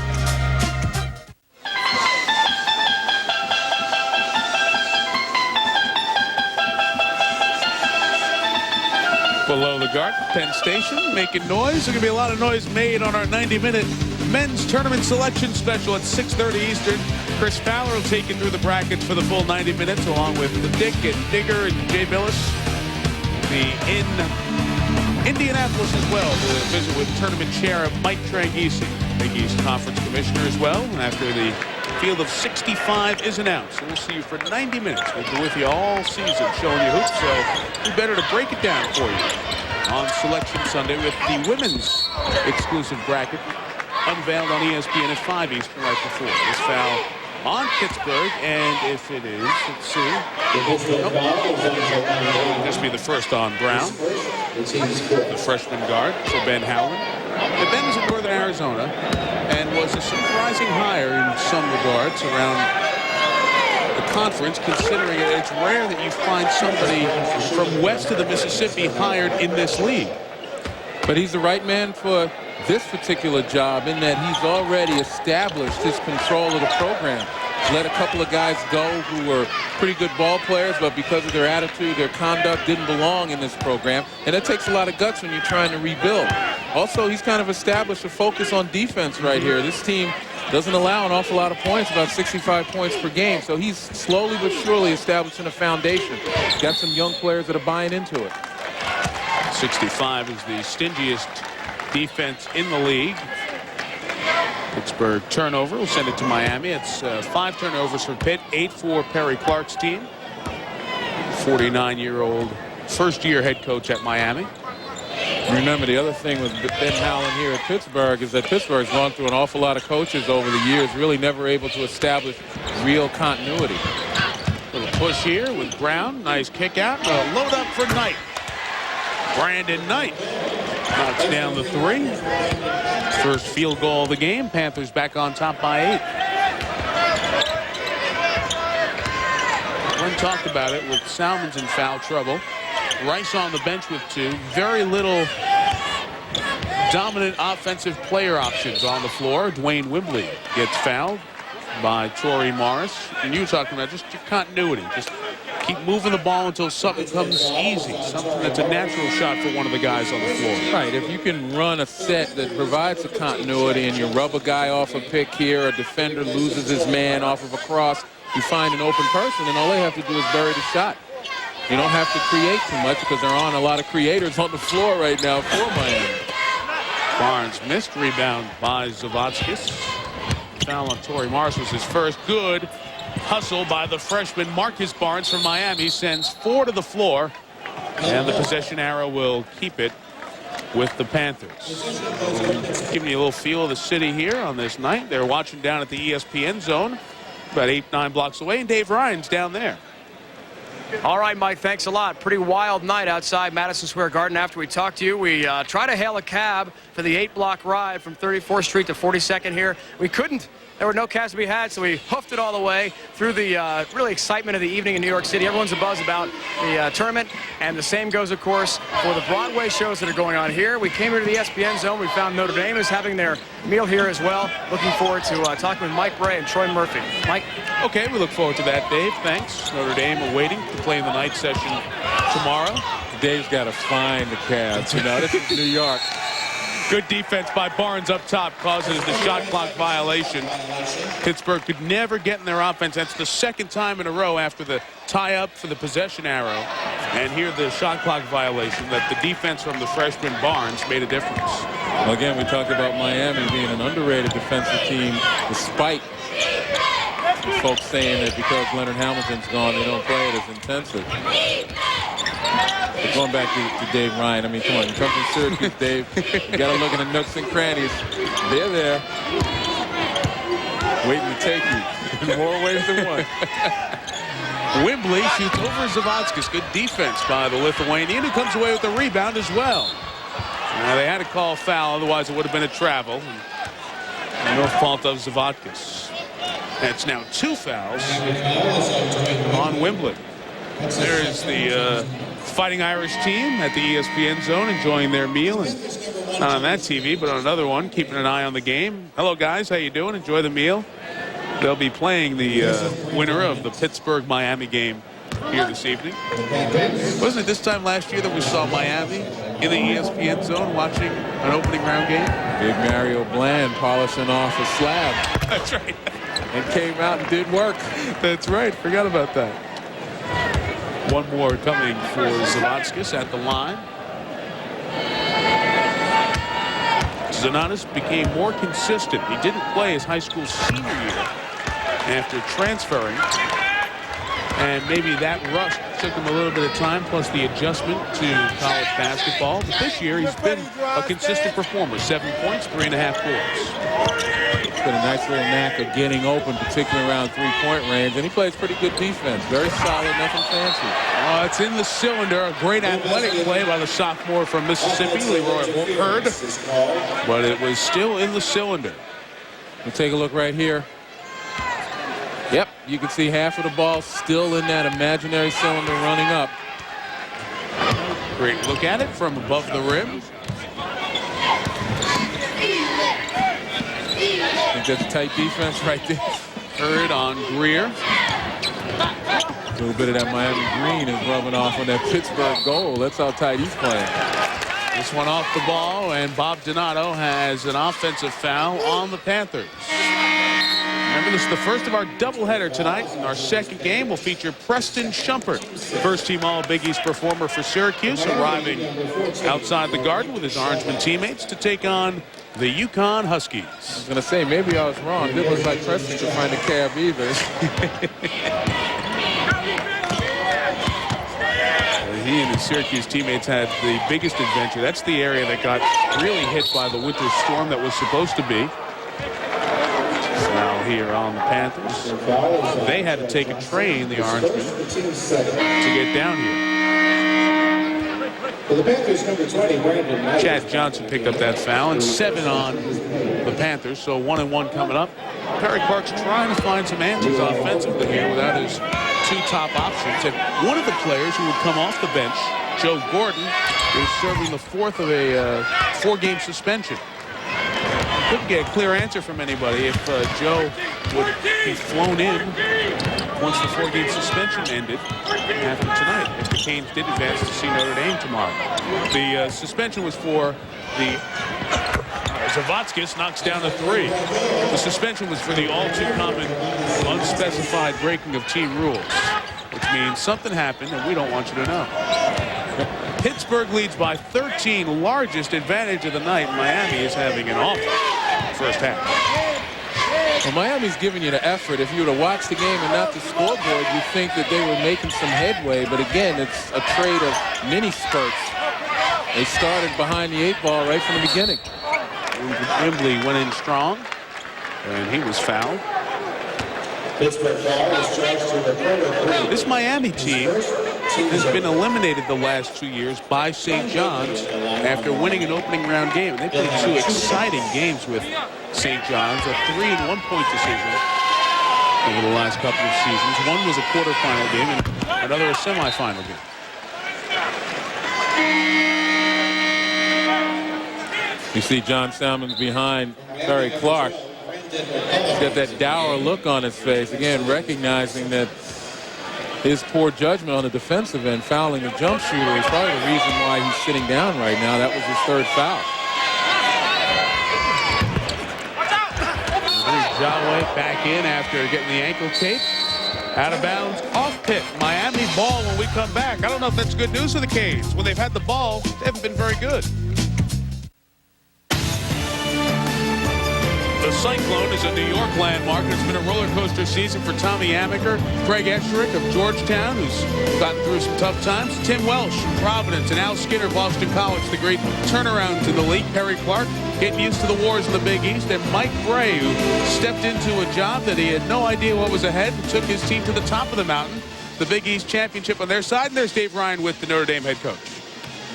Speaker 3: Below the Garden, Penn Station, making noise. There's going to be a lot of noise made on our 90-minute men's tournament selection special at 6:30 Eastern. Chris Fowler will take you through the brackets for the full 90 minutes, along with the Dick and Digger and Jay Billis. The in Indianapolis as well to visit with tournament chair Mike Tranghese, Big East Conference Commissioner as well. After the field of 65 is announced, so we'll see you for 90 minutes. We'll be with you all season, showing you hoops. So we better to break it down for you on Selection Sunday with the women's exclusive bracket unveiled on ESPN at 5 Eastern right before this foul on Pittsburgh. And if it is, let's see. This will be the first on Brown, the freshman guard for Ben Howland. And Ben is in Northern Arizona and was a surprising hire in some regards around the conference, considering it's rare that you find somebody from west of the Mississippi hired in this league.
Speaker 4: But he's the right man for this particular job in that he's already established his control of the program. Let a couple of guys go who were pretty good ball players, but because of their attitude, their conduct didn't belong in this program. And it takes a lot of guts when you're trying to rebuild. Also, he's kind of established a focus on defense right here. This team doesn't allow an awful lot of points, about 65 points per game. So he's slowly but surely establishing a foundation. Got some young players that are buying into it.
Speaker 3: 65 is the stingiest defense in the league. Pittsburgh turnover. We'll send it to Miami. It's 5 turnovers for Pitt, 8 for Perry Clark's team. 49-year-old first-year head coach at Miami.
Speaker 4: Remember, the other thing with Ben Howland here at Pittsburgh is that Pittsburgh's gone through an awful lot of coaches over the years, really never able to establish real continuity.
Speaker 3: Little push here with Brown. Nice kick out. A load up for Knight. Brandon Knight knocks down the 3. First field goal of the game. Panthers back on top by 8. Glenn talked about it with Salmon's in foul trouble. Rice on the bench with 2. Very little dominant offensive player options on the floor. Dwayne Wimbley gets fouled by Torrey Morris. And you were talking about just your continuity. Just keep moving the ball until something comes easy. Something that's a natural shot for one of the guys on the floor.
Speaker 4: Right. If you can run a set that provides the continuity and you rub a guy off a pick here, a defender loses his man off of a cross, you find an open person, and all they have to do is bury the shot. You don't have to create too much because there aren't a lot of creators on the floor right now for Miami.
Speaker 3: Barnes missed. Rebound by Zavotskis. Foul on Torrey Morris was his first. Good hustle by the freshman Marcus Barnes from Miami. Sends 4 to the floor. And the possession arrow will keep it with the Panthers. Giving you a little feel of the city here on this night. They're watching down at the ESPN zone. About 8-9 blocks away. And Dave Ryan's down there.
Speaker 6: All right, Mike, thanks a lot. Pretty wild night outside Madison Square Garden. After we talked to you, we tried to hail a cab for the 8-block ride from 34th Street to 42nd here. We couldn't. There were no cabs to be had, so we hoofed it all the way through the really excitement of the evening in New York City. Everyone's abuzz about the tournament, and the same goes, of course, for the Broadway shows that are going on here. We came here to the ESPN zone. We found Notre Dame is having their meal here as well. Looking forward to talking with Mike Bray and Troy Murphy. Mike?
Speaker 3: Okay, we look forward to that, Dave. Thanks. Notre Dame awaiting to play in the night session tomorrow.
Speaker 4: Dave's got to find the Cavs. You know, this is New York.
Speaker 3: Good defense by Barnes up top causes the shot clock violation. Pittsburgh could never get in their offense. That's the second time in a row after the tie-up for the possession arrow. And here the shot clock violation that the defense from the freshman Barnes made a difference.
Speaker 4: Well, again, we talked about Miami being an underrated defensive team despite folks saying that because Leonard Hamilton's gone, they don't play it as intensive. But going back to Dave Ryan, I mean, come on, you come from Syracuse, Dave. You got to look in the nooks and crannies. They're there, waiting to take you in more ways than one.
Speaker 3: Wimbley shoots over Zavotskis. Good defense by the Lithuanian, who comes away with the rebound as well. Now, they had to call foul, otherwise it would have been a travel. No fault of Zavotskis. That's now 2 fouls on Wimbley. There is the Fighting Irish team at the ESPN zone enjoying their meal, and not on that TV but on another one, keeping an eye on the game. Hello guys, how you doing? Enjoy the meal. They'll be playing the winner of the Pittsburgh-Miami game here this evening. Wasn't it this time last year that we saw Miami in the ESPN zone watching an opening round game?
Speaker 4: Big Mario Bland polishing off a slab.
Speaker 3: That's right.
Speaker 4: And came out and did work.
Speaker 3: That's right. Forgot about that. One more coming for Zavotskis at the line. Zananis became more consistent. He didn't play his high school senior year after transferring. And maybe that rush took him a little bit of time, plus the adjustment to college basketball. But this year, he's been a consistent performer. 7 points, 3.5 boards.
Speaker 4: He's got a nice little knack of getting open, particularly around three-point range. And he plays pretty good defense. Very solid, nothing fancy.
Speaker 3: It's in the cylinder. A great athletic play by the sophomore from Mississippi, Leroy Hurd. But it was still in the cylinder.
Speaker 4: We'll take a look right here. Yep, you can see half of the ball still in that imaginary cylinder running up.
Speaker 3: Great look at it from above the rim.
Speaker 4: I think that's tight defense right there.
Speaker 3: Hurd on Greer.
Speaker 4: A little bit of that Miami green is rubbing off on that Pittsburgh goal. That's how tight he's playing.
Speaker 3: This one off the ball, and Bob Donato has an offensive foul on the Panthers. Remember, this is the first of our doubleheader tonight. In our second game, will feature Preston Shumpert, first-team All-Big East performer for Syracuse, arriving outside the Garden with his Orangeman teammates to take on the UConn Huskies.
Speaker 4: I was going to say, maybe I was wrong. It didn't look like Preston could find a cab either.
Speaker 3: he and his Syracuse teammates had the biggest adventure. That's the area that got really hit by the winter storm that was supposed to be. Now here on the Panthers. They had to take a train, the Orangemen, to get down here.
Speaker 7: For the Panthers, number 20, Brandon.
Speaker 3: Chad Johnson picked up that foul, and 7 on the Panthers, so 1-1 coming up. Perry Clark's trying to find some answers offensively here without his 2 top options. And one of the players who would come off the bench, Joe Gordon, is serving the 4th of a 4-game suspension. Couldn't get a clear answer from anybody if Joe would be flown in once the 4-game suspension ended after tonight, if the Canes did advance to see Notre Dame tomorrow. The suspension was for the Zavotskis knocks down a 3. The suspension was for the all-too-common unspecified breaking of team rules, which means something happened and we don't want you to know. Pittsburgh leads by 13, largest advantage of the night. Miami is having an awful first half.
Speaker 4: Well, Miami's giving you the effort. If you were to watch the game and not the scoreboard, you'd think that they were making some headway. But again, it's a trade of mini spurts. They started behind the 8 ball right from the beginning.
Speaker 3: Wembley went in strong, and he was fouled. This Miami team has been eliminated the last 2 years by St. John's after winning an opening round game. And they played 2 exciting games with St. John's, a 3-1-point decision over the last couple of seasons. One was a quarterfinal game and another a semifinal game.
Speaker 4: You see John Salmons behind Perry Clark. He's got that dour look on his face, again recognizing that his poor judgment on the defensive end, fouling a jump shooter, is probably the reason why he's sitting down right now. That was his 3rd foul.
Speaker 3: Jaway back in after getting the ankle tape. Out of bounds, off Pitt. Miami ball when we come back. I don't know if that's good news for the Canes. When they've had the ball, they haven't been very good. The Cyclone is a New York landmark. It's been a roller coaster season for Tommy Amaker, Craig Esherick of Georgetown, who's gotten through some tough times, Tim Welsh from Providence, and Al Skinner, Boston College. The great turnaround to the league. Perry Clark getting used to the wars in the Big East, and Mike Bray, who stepped into a job that he had no idea what was ahead and took his team to the top of the mountain. The Big East championship on their side, and there's Dave Ryan with the Notre Dame head coach.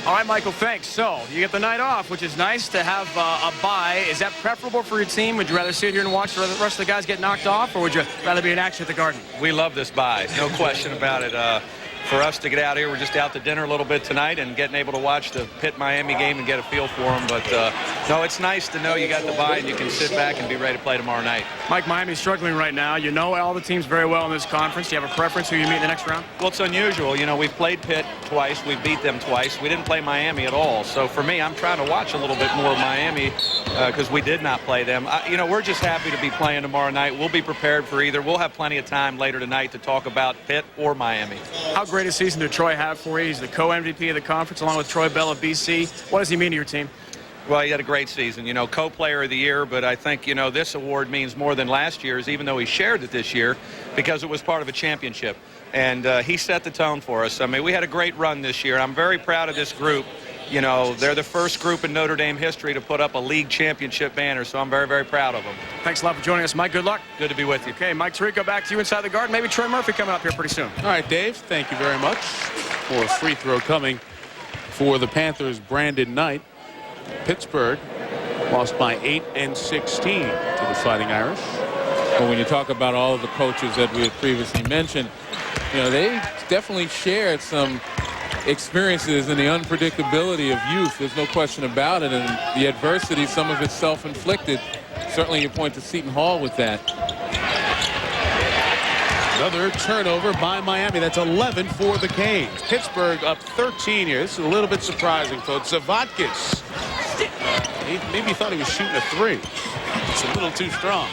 Speaker 6: All right, Michael, thanks. So you get the night off, which is nice to have a bye. Is that preferable for your team? Would you rather sit here and watch the rest of the guys get knocked off, or would you rather be in action at the Garden?
Speaker 8: We love this bye, no question about it. For us to get out here, we're just out to dinner a little bit tonight and getting able to watch the Pitt-Miami game and get a feel for them. But, no, it's nice to know you got the bye and you can sit back and be ready to play tomorrow night.
Speaker 6: Mike, Miami's struggling right now. You know all the teams very well in this conference. Do you have a preference who you meet in the next round?
Speaker 8: Well, it's unusual. You know, we've played Pitt twice. We beat them twice. We didn't play Miami at all. So, for me, I'm trying to watch a little bit more of Miami because we did not play them. You know, we're just happy to be playing tomorrow night. We'll be prepared for either. We'll have plenty of time later tonight to talk about Pitt or Miami.
Speaker 6: How great a season did Troy have for you? He's the co-MVP of the conference along with Troy Bell of BC. What does he mean to your team?
Speaker 8: Well, he had a great season, you know, co-player of the year, but I think, you know, this award means more than last year's, even though he shared it this year, because it was part of a championship. And he set the tone for us. I mean, we had a great run this year. I'm very proud of this group. You know, they're the first group in Notre Dame history to put up a league championship banner, so I'm very, very proud of them.
Speaker 6: Thanks a lot for joining us, Mike. Good luck.
Speaker 8: Good to be with you.
Speaker 6: Okay, Mike Tirico, back to you inside the Garden. Maybe Troy Murphy coming up here pretty soon.
Speaker 3: All right, Dave, thank you very much for a free throw coming for the Panthers' Brandon Knight. Pittsburgh lost by 8 and 16 to the Fighting Irish.
Speaker 4: Well, when you talk about all of the coaches that we had previously mentioned, you know, they definitely shared some experiences in the unpredictability of youth. There's no question about it. And the adversity, some of it self-inflicted. Certainly you point to Seton Hall with that.
Speaker 3: Another turnover by Miami. That's 11 for the Canes. Pittsburgh up 13 here. This is a little bit surprising, folks. Zavotskis. He maybe thought he was shooting a 3. It's a little too strong.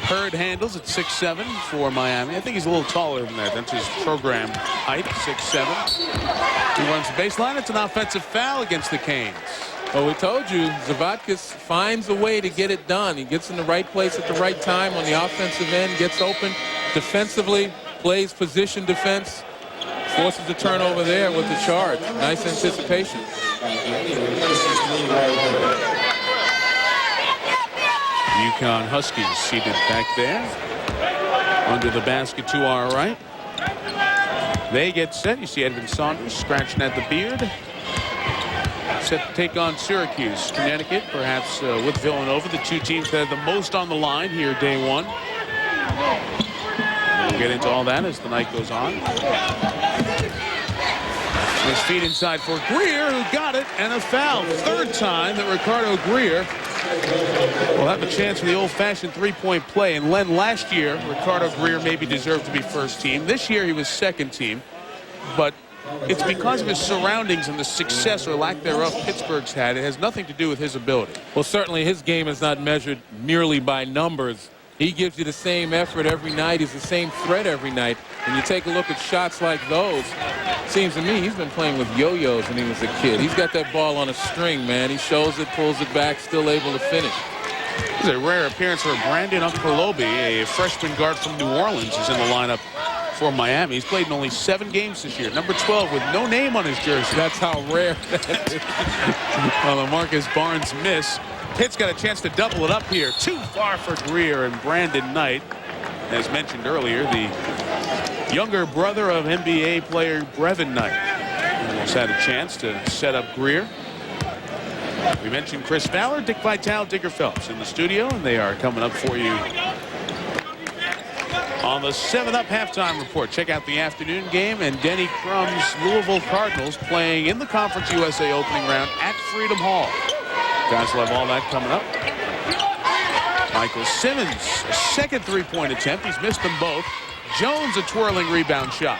Speaker 3: Hurd handles at 6'7" for Miami. I think he's a little taller than that. That's his program height, 6'7". He runs the baseline. It's an offensive foul against the Canes.
Speaker 4: Well, we told you, Zavotskis finds a way to get it done. He gets in the right place at the right time on the offensive end, gets open defensively, plays position defense. Forces a turnover there with the charge. Nice anticipation.
Speaker 3: UConn Huskies seated back there under the basket to our right. They get set. You see Edwin Saunders scratching at the beard. Set to take on Syracuse. Connecticut, perhaps with Villanova, the two teams that have the most on the line here day one. We'll get into all that as the night goes on. His feet inside for Greer, who got it, and a foul. Third time that Ricardo Greer will have a chance for the old-fashioned three-point play. And Len, last year, Ricardo Greer maybe deserved to be first team. This year he was second team. But it's because of his surroundings and the success or lack thereof Pittsburgh's had. It has nothing to do with his ability.
Speaker 4: Well, certainly his game is not measured merely by numbers. He gives you the same effort every night. He's the same threat every night. When you take a look at shots like those, it seems to me he's been playing with yo-yos when he was a kid. He's got that ball on a string, man. He shows it, pulls it back, still able to finish.
Speaker 3: It's a rare appearance for Brandon Ukpolobi, a freshman guard from New Orleans, is in the lineup for Miami. He's played in only 7 games this year. Number 12 with no name on his jersey.
Speaker 4: That's how rare that is.
Speaker 3: Well, the Marcus Barnes miss. Pitt's got a chance to double it up here. Too far for Greer and Brandon Knight. As mentioned earlier, the younger brother of NBA player Brevin Knight almost had a chance to set up Greer. We mentioned Chris Fowler, Dick Vitale, Digger Phelps in the studio, and they are coming up for you on the 7 Up halftime report. Check out the afternoon game and Denny Crum's Louisville Cardinals playing in the Conference USA opening round at Freedom Hall. Guys will have all that coming up. Michael Simmons, a second three-point attempt. He's missed them both. Jones, a twirling rebound shot.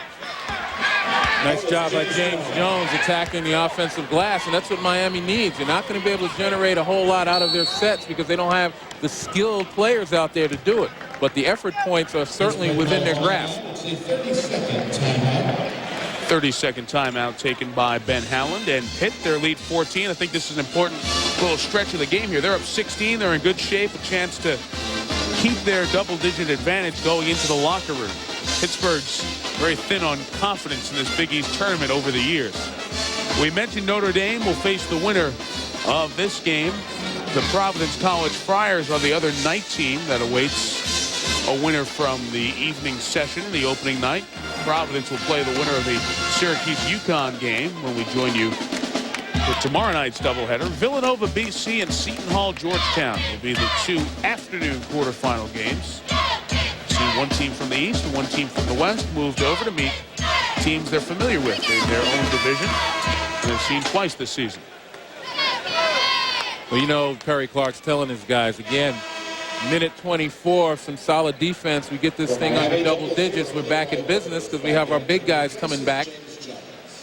Speaker 4: Nice job by James Jones attacking the offensive glass, and that's what Miami needs. You're not going to be able to generate a whole lot out of their sets because they don't have the skilled players out there to do it. But the effort points are certainly within their grasp.
Speaker 3: 30-second timeout taken by Ben Howland and Pitt. Their lead 14. I think this is an important little stretch of the game here. They're up 16. They're in good shape. A chance to keep their double-digit advantage going into the locker room. Pittsburgh's very thin on confidence in this Big East tournament over the years. We mentioned Notre Dame will face the winner of this game. The Providence College Friars are the other night team that awaits a winner from the evening session, the opening night. Providence will play the winner of the Syracuse-UConn game when we join you for tomorrow night's doubleheader. Villanova, BC, and Seton Hall, Georgetown will be the 2 afternoon quarterfinal games. See one team from the East and one team from the West moved over to meet teams they're familiar with in their own division and have seen twice this season.
Speaker 4: Well, you know, Perry Clark's telling his guys, again, minute 24, some solid defense. We get this thing under double digits. We're back in business because we have our big guys coming back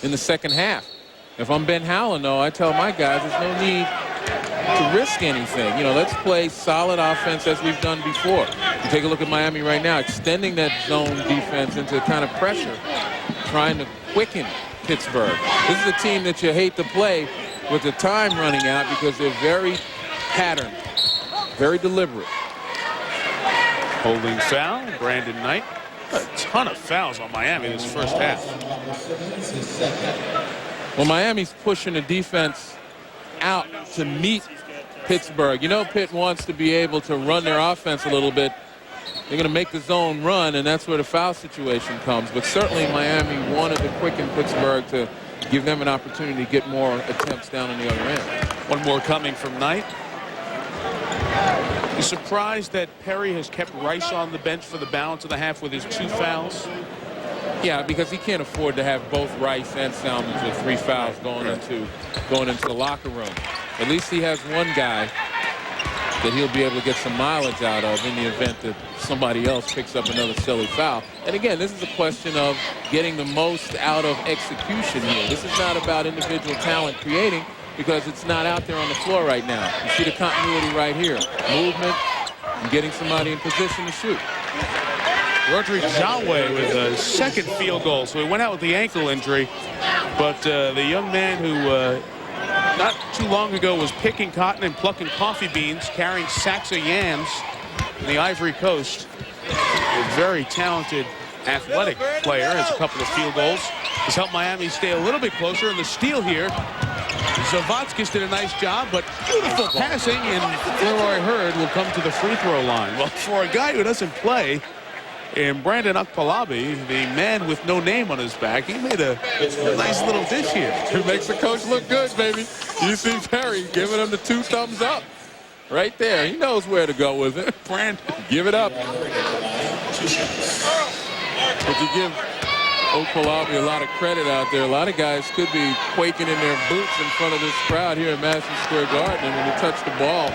Speaker 4: in the second half. If I'm Ben Howland, though, I tell my guys there's no need to risk anything. You know, let's play solid offense as we've done before. You take a look at Miami right now, extending that zone defense into kind of pressure, trying to quicken Pittsburgh. This is a team that you hate to play with the time running out because they're very patterned, very deliberate.
Speaker 3: Holding foul, Brandon Knight. A ton of fouls on Miami this first half.
Speaker 4: Well, Miami's pushing the defense out to meet Pittsburgh. You know, Pitt wants to be able to run their offense a little bit. They're going to make the zone run, and that's where the foul situation comes. But certainly Miami wanted to quicken Pittsburgh to give them an opportunity to get more attempts down on the other end.
Speaker 3: One more coming from Knight. You surprised that Perry has kept Rice on the bench for the balance of the half with his 2 fouls?
Speaker 4: Yeah, because he can't afford to have both Rice and Salmons with 3 fouls going into the locker room. At least he has one guy that he'll be able to get some mileage out of in the event that somebody else picks up another silly foul. And again, this is a question of getting the most out of execution here. This is not about individual talent creating, because it's not out there on the floor right now. You see the continuity right here. Movement and getting somebody in position to shoot.
Speaker 3: Roderick Jawe with a second field goal. So he went out with the ankle injury. But the young man who not too long ago was picking cotton and plucking coffee beans, carrying sacks of yams in the Ivory Coast. A very talented athletic player, has a couple of field goals. This helped Miami stay a little bit closer. And the steal here, Zavotskis did a nice job, but beautiful passing, and Leroy Hurd will come to the free throw line. Well, for a guy who doesn't play, and Brandon Okpalabi, the man with no name on his back, he made a nice little dish here.
Speaker 4: It makes the coach look good, baby. You see Perry giving him the 2 thumbs up. Right there. He knows where to go with it. Brandon, give it up. But you give Okpalabi a lot of credit out there. A lot of guys could be quaking in their boots in front of this crowd here at Madison Square Garden. And when he touched the ball,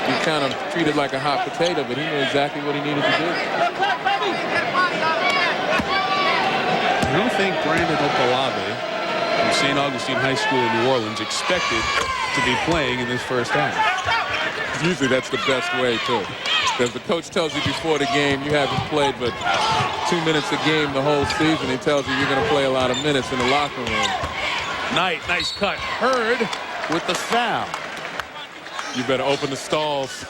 Speaker 4: he kind of treated like a hot potato, but he knew exactly what he needed to do.
Speaker 3: I don't think Brandon Okpalabi from St. Augustine High School in New Orleans expected to be playing in this first half.
Speaker 4: Usually that's the best way, too. Because the coach tells you before the game you haven't played but 2 minutes a game the whole season. He tells you you're going to play a lot of minutes in the locker room.
Speaker 3: Nice cut. Hurd with the foul.
Speaker 4: You better open the stalls.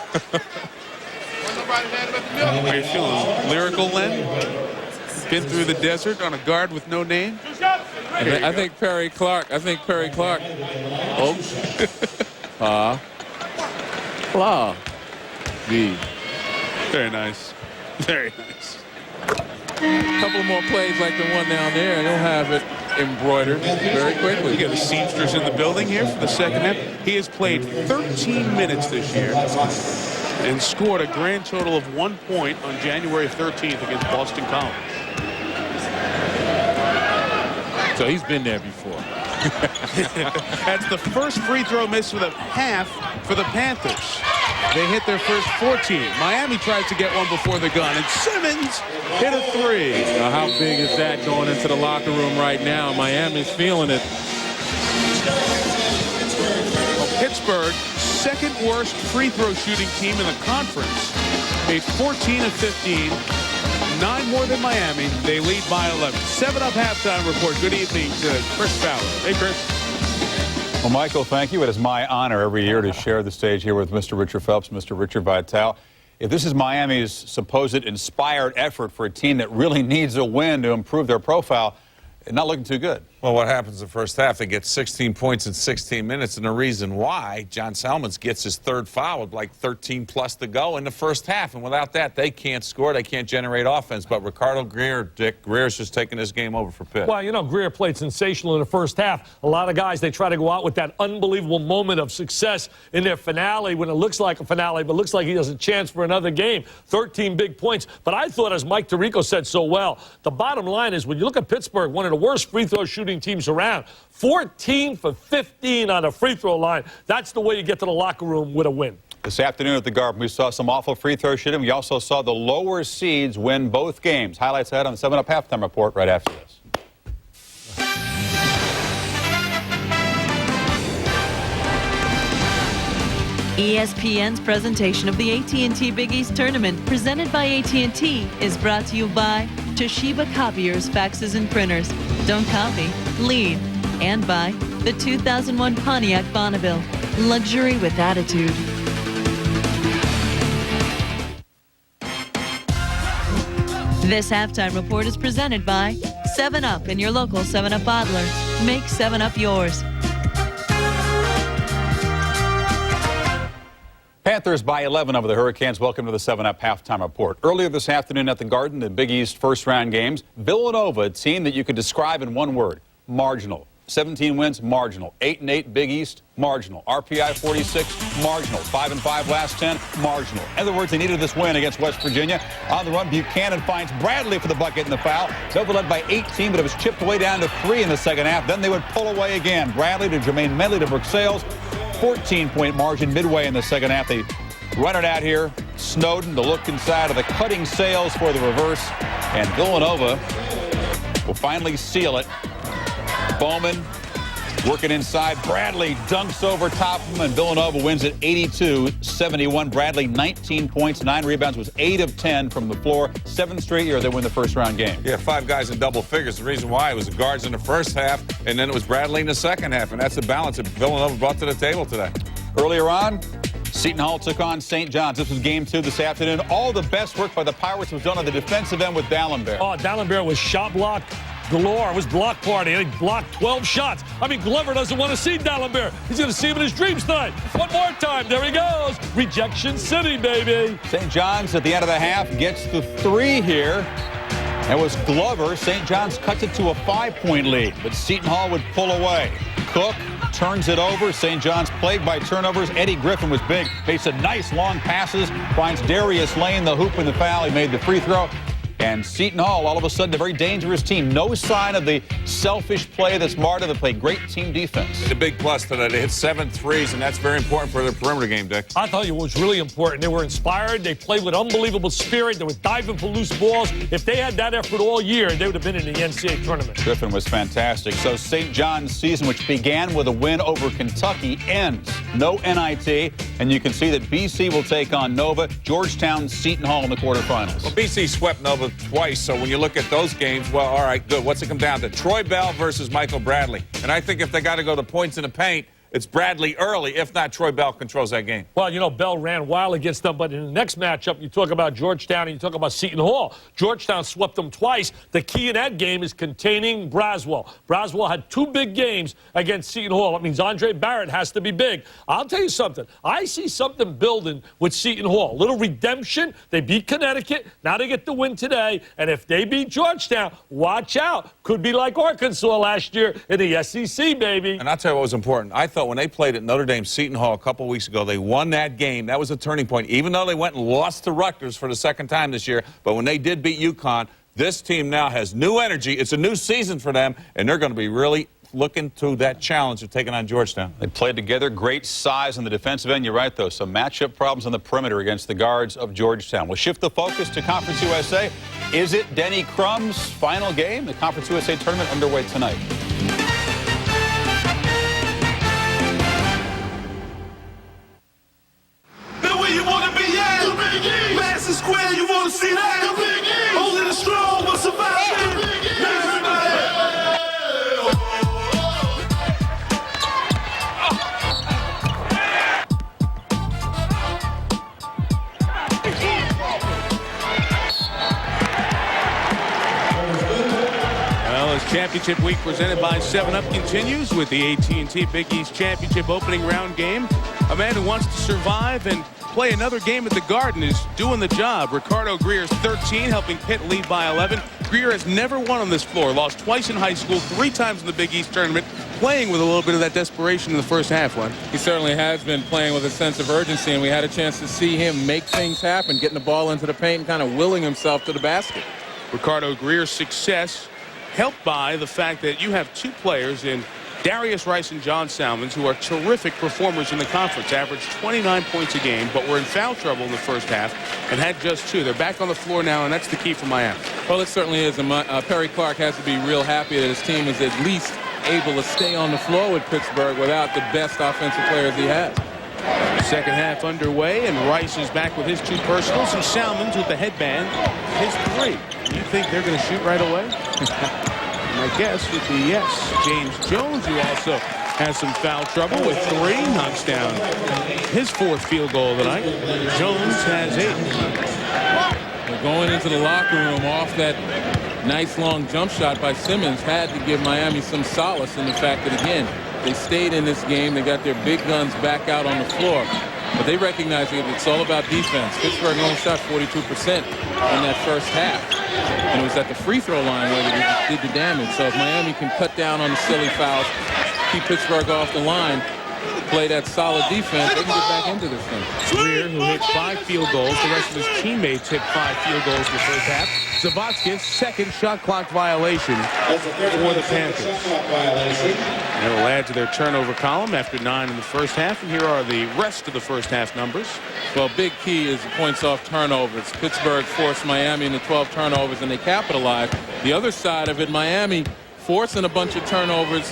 Speaker 3: How you feeling? Lyrical, Len? Been through the desert on a guard with no name?
Speaker 4: I think Perry Clark. Oh. Claw. V.
Speaker 3: Very nice. Very nice.
Speaker 4: A couple more plays like the one down there, and he'll have it embroidered very quickly.
Speaker 3: You got the seamstress in the building here for the second half. He has played 13 minutes this year and scored a grand total of 1 point on January 13th against Boston College.
Speaker 4: So he's been there before.
Speaker 3: That's the first free throw miss for the half for the Panthers. They hit their first 14. Miami tries to get one before the gun, and Simmons hit a 3.
Speaker 4: Now, how big is that going into the locker room right now? Miami's feeling it.
Speaker 3: Well, Pittsburgh, second worst free throw shooting team in the conference, made 14 of 15. 9 more than Miami. They lead by 11. 7-Up halftime report. Good evening to Chris Fowler. Hey, Chris.
Speaker 9: Well, Michael, thank you. It is my honor every year to share the stage here with Mr. Richard Phelps, Mr. Richard Vitale. If this is Miami's supposed inspired effort for a team that really needs a win to improve their profile, it's not looking too good.
Speaker 10: Well, what happens in the first half? They get 16 points in 16 minutes, and the reason why, John Salmons gets his third foul with like 13 plus to go in the first half, and without that, they can't score, they can't generate offense. But Ricardo Greer, Dick Greer's just taking this game over for Pitt.
Speaker 11: Well, you know, Greer played sensational in the first half. A lot of guys, they try to go out with that unbelievable moment of success in their finale when it looks like a finale, but looks like he has a chance for another game. 13 big points. But I thought, as Mike Tirico said so well, the bottom line is when you look at Pittsburgh, one of the worst free throw shooting teams around, 14 for 15 on the free throw line. That's the way you get to the locker room with a win.
Speaker 9: This afternoon at the Garden, we saw some awful free throw shooting. We also saw the lower seeds win both games. Highlights ahead on the 7-Up halftime report right after this.
Speaker 5: ESPN's presentation of the AT&T Big East Tournament, presented by AT&T, is brought to you by Toshiba Copiers, Faxes, and Printers. Don't copy, lead. And by the 2001 Pontiac Bonneville. Luxury with attitude. This halftime report is presented by 7-Up and your local 7-Up bottler. Make 7-Up yours.
Speaker 9: Panthers by 11 over the Hurricanes. Welcome to the 7-Up halftime report. Earlier this afternoon at the Garden, the Big East first-round games, Villanova, a team that you could describe in one word, marginal. 17 wins, marginal. 8-8 Big East, marginal. RPI 46, marginal. 5-5 last 10, marginal. In other words, they needed this win against West Virginia. On the run, Buchanan finds Bradley for the bucket and the foul. Nova led by 18, but it was chipped away down to 3 in the second half. Then they would pull away again. Bradley to Jermaine Medley to Brooke Sales. 14-point margin midway in the second half. They run it out here. Snowden, the look inside of the cutting sails for the reverse. And Villanova will finally seal it. Bowman working inside. Bradley dunks over top of him, and Villanova wins it 82-71. Bradley, 19 points, 9 rebounds, was 8 of 10 from the floor. 7th straight year they win the first-round game.
Speaker 10: Yeah, 5 guys in double figures. The reason why it was the guards in the first half, and then it was Bradley in the second half, and that's the balance that Villanova brought to the table today.
Speaker 9: Earlier on, Seton Hall took on St. John's. This was game 2 this afternoon. All the best work by the Pirates was done on the defensive end with Dallenberg.
Speaker 11: Oh, Dallenberg was shot block, galore. It was block party, and he blocked 12 shots. I mean, Glover doesn't want to see Dalembert. He's going to see him in his dreams tonight. One more time. There he goes. Rejection City, baby.
Speaker 9: St. John's at the end of the half gets the 3 here. That was Glover. St. John's cuts it to a 5-point lead, but Seton Hall would pull away. Cook turns it over. St. John's plagued by turnovers. Eddie Griffin was big. Made some nice long passes. Finds Darius Lane the hoop and the foul. He made the free throw. And Seton Hall, all of a sudden, a very dangerous team. No sign of the selfish play that's Marta. They play great team defense.
Speaker 10: The big plus today, they hit 7 threes, and that's very important for their perimeter game, Dick.
Speaker 11: I thought it was really important. They were inspired. They played with unbelievable spirit. They were diving for loose balls. If they had that effort all year, they would have been in the NCAA tournament.
Speaker 9: Griffin was fantastic. So St. John's season, which began with a win over Kentucky, ends. No NIT, and you can see that BC will take on Nova, Georgetown, Seton Hall in the quarterfinals.
Speaker 10: Well, BC swept Nova twice, so when you look at those games, well, all right, good. What's it come down to? Troy Bell versus Michael Bradley. And I think if they got to go to points in the paint, it's Bradley early. If not, Troy Bell controls that game.
Speaker 11: Well, you know, Bell ran wild against them, but in the next matchup, you talk about Georgetown and you talk about Seton Hall. Georgetown swept them twice. The key in that game is containing Braswell. Braswell had 2 big games against Seton Hall. That means Andre Barrett has to be big. I'll tell you something. I see something building with Seton Hall. Little redemption. They beat Connecticut. Now they get the win today. And if they beat Georgetown, watch out. Could be like Arkansas last year in the SEC, baby.
Speaker 10: And I'll tell you what was important. I thought when they played at Notre Dame Seton Hall a couple weeks ago, they won that game. That was a turning point, even though they went and lost to Rutgers for the 2nd time this year. But when they did beat UConn, this team now has new energy. It's a new season for them, and they're going to be really looking to that challenge of taking on Georgetown.
Speaker 9: They played together. Great size on the defensive end. You're right, though. Some matchup problems on the perimeter against the guards of Georgetown. We'll shift the focus to Conference USA. Is it Denny Crum's final game? The Conference USA tournament underway tonight.
Speaker 2: You want to be at Madison Square, you want to see that? Only the strong will survive.
Speaker 3: Well, as championship week presented by 7-Up continues with the AT&T Big East Championship opening round game, a man who wants to survive and play another game at the Garden is doing the job. Ricardo Greer's 13, helping Pitt lead by 11. Greer has never won on this floor, lost twice in high school, 3 times in the Big East tournament, playing with a little bit of that desperation in the first half, Len.
Speaker 4: He certainly has been playing with a sense of urgency, and we had a chance to see him make things happen, getting the ball into the paint and kind of willing himself to the basket.
Speaker 3: Ricardo Greer's success helped by the fact that you have 2 players in Darius Rice and John Salmons, who are terrific performers in the conference, averaged 29 points a game, but were in foul trouble in the first half and had just 2. They're back on the floor now, and that's the key for Miami.
Speaker 4: Well, it certainly is. And Perry Clark has to be real happy that his team is at least able to stay on the floor with Pittsburgh without the best offensive players he has.
Speaker 3: Second half underway, and Rice is back with his 2 personals, and Salmons with the headband, his 3. You think they're going to shoot right away? My guess would be yes. James Jones, who also has some foul trouble with 3, knocks down his 4th field goal of the night. Jones has 8.
Speaker 4: We're going into the locker room off that nice long jump shot by Simmons had to give Miami some solace in the fact that, again, they stayed in this game. They got their big guns back out on the floor. But they recognize that it's all about defense. Pittsburgh only shot 42% in that first half. And it was at the free throw line where they did the damage. So if Miami can cut down on the silly fouls, keep Pittsburgh off the line, play that solid defense, they can get back into this thing.
Speaker 3: Greer, who hit 5 field goals. The rest of his teammates hit 5 field goals in the first half. Zavatskis, 2nd shot clock violation for the Panthers. It'll add to their turnover column after 9 in the first half. And here are the rest of the first half numbers.
Speaker 4: Well, big key is the points off turnovers. Pittsburgh forced Miami into 12 turnovers, and they capitalized. The other side of it, Miami forcing a bunch of turnovers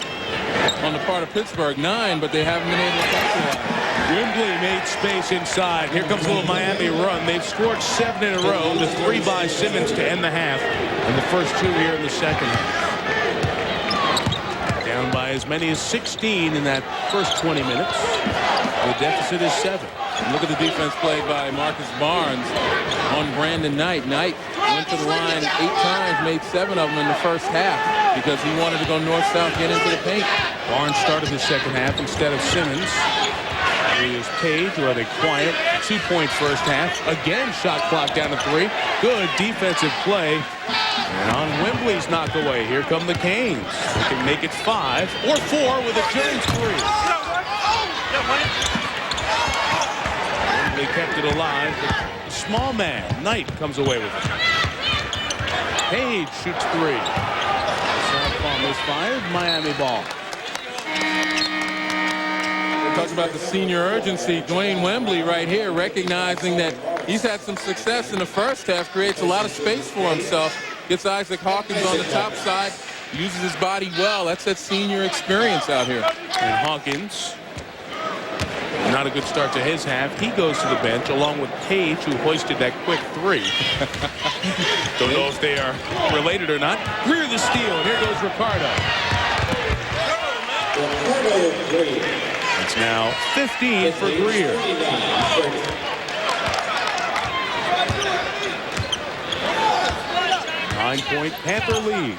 Speaker 4: on the part of Pittsburgh, 9, but they haven't been able to capitalize.
Speaker 3: Wembley made space inside. Here comes a little Miami run. They've scored 7 in a row. The 3 by Simmons to end the half, and the first 2 here in the second half. Down by as many as 16 in that first 20 minutes. The deficit is 7.
Speaker 4: Look at the defense played by Marcus Barnes on Brandon Knight. Knight went to the line 8 times, made 7 of them in the first half because he wanted to go north-south, get into the paint.
Speaker 3: Barnes started the second half instead of Simmons. Here's Page, rather quiet. 2-point first half. Again, shot clock down to 3. Good defensive play. And on Wembley's knockaway, here come the Canes. They can make it 5 or 4 with a Jones 3. Wembley kept it alive. But small man, Knight, comes away with it. Page shoots 3. Southpaw misfired. Miami ball.
Speaker 4: Talk about the senior urgency. Dwayne Wembley right here, recognizing that he's had some success in the first half, creates a lot of space for himself, gets Isaac Hawkins on the top side, uses his body well. That's that senior experience out here.
Speaker 3: And Hawkins, not a good start to his half. He goes to the bench along with Page, who hoisted that quick 3. Don't know if they are related or not. Greer the steal, and here goes Ricardo. It's now 15 for Greer. 9-point Panther lead.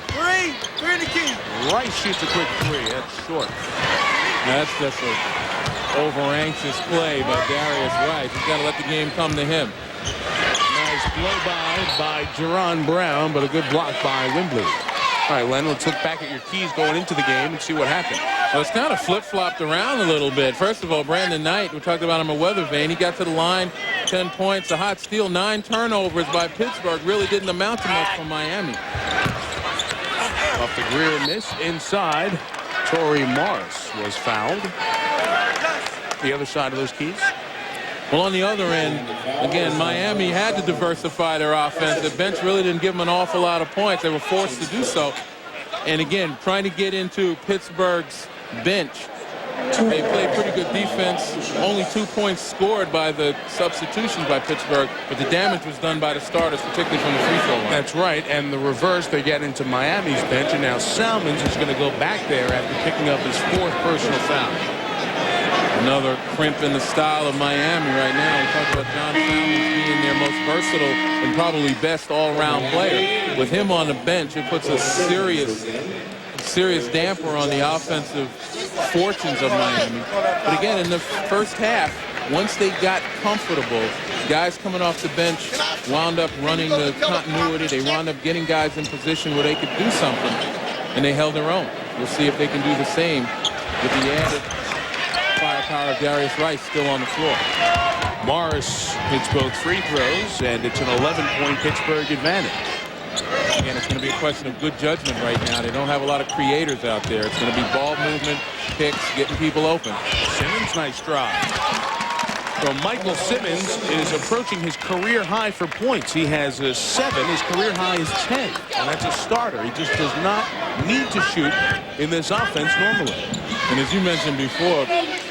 Speaker 3: Three the key. Rice shoots a quick 3. That's short.
Speaker 4: That's just an over-anxious play by Darius Rice. He's got to let the game come to him.
Speaker 3: Nice blow by Jerron Brown, but a good block by Wembley. All right, Len, let's look back at your keys going into the game and see what happened.
Speaker 4: Well, it's kind of flip-flopped around a little bit. First of all, Brandon Knight, we talked about him a weather vane. He got to the line, 10 points, a hot steal, 9 turnovers by Pittsburgh. Really didn't amount to much from Miami.
Speaker 3: Off the Greer miss inside, Torrey Morris was fouled. The other side of those keys.
Speaker 4: Well, on the other end, again, Miami had to diversify their offense. The bench really didn't give them an awful lot of points. They were forced to do so. And again, trying to get into Pittsburgh's bench. They played pretty good defense. Only 2 points scored by the substitutions by Pittsburgh, but the damage was done by the starters, particularly from the free throw line.
Speaker 3: That's right, and the reverse, they get into Miami's bench, and now Salmons is going to go back there after picking up his 4th personal foul.
Speaker 4: Another crimp in the style of Miami right now. We talked about John Salmons being their most versatile and probably best all-round player. With him on the bench, it puts a serious damper on the offensive fortunes of Miami. But again, in the first half, once they got comfortable, guys coming off the bench wound up running the continuity. They wound up getting guys in position where they could do something, and they held their own. We'll see if they can do the same with the added firepower of Darius Rice still on the floor.
Speaker 3: Morris hits both free throws, and it's an 11-point Pittsburgh advantage.
Speaker 4: Again, it's going to be a question of good judgment right now. They don't have a lot of creators out there. It's going to be ball movement, picks, getting people open.
Speaker 3: Simmons, nice drive. So Michael Simmons is approaching his career high for points. He has 7. His career high is 10, and that's a starter. He just does not need to shoot in this offense normally.
Speaker 4: And as you mentioned before,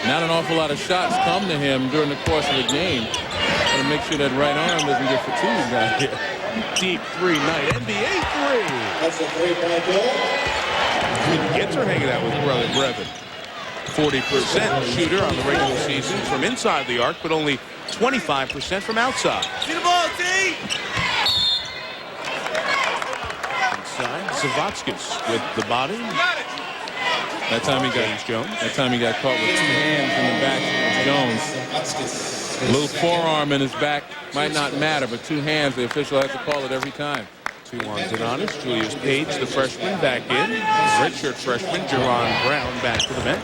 Speaker 4: not an awful lot of shots come to him during the course of the game. Got to make sure that right arm doesn't get fatigued out here.
Speaker 3: Deep 3 night NBA 3.
Speaker 7: That's a 3-point goal.
Speaker 3: Gitzer hanging out with brother Brevin. 40% shooter on the regular season from inside the arc, but only 25% from outside. See the ball, T. Inside, Zavotskis with the body.
Speaker 4: That time he got caught with 2 hands in the back of Jones. A little forearm in his back might not matter, but 2 hands, the official has to call it every time.
Speaker 3: 2 on Zidane. Julius Page, the freshman, back in. Redshirt freshman, Jerron Brown, back to the bench.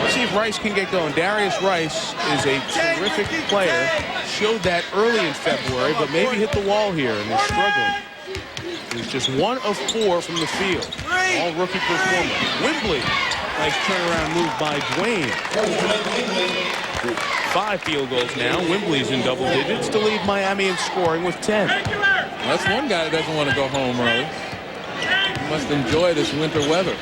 Speaker 3: Let's see if Rice can get going. Darius Rice is a terrific player. Showed that early in February, but maybe hit the wall here, and they're struggling. He's just 1 of 4 from the field. All rookie performer. Wembley. Nice turnaround move by Dwayne. 5 field goals now. Wembley's in double digits to lead Miami in scoring with 10.
Speaker 4: That's one guy that doesn't want to go home early. He must enjoy this winter weather.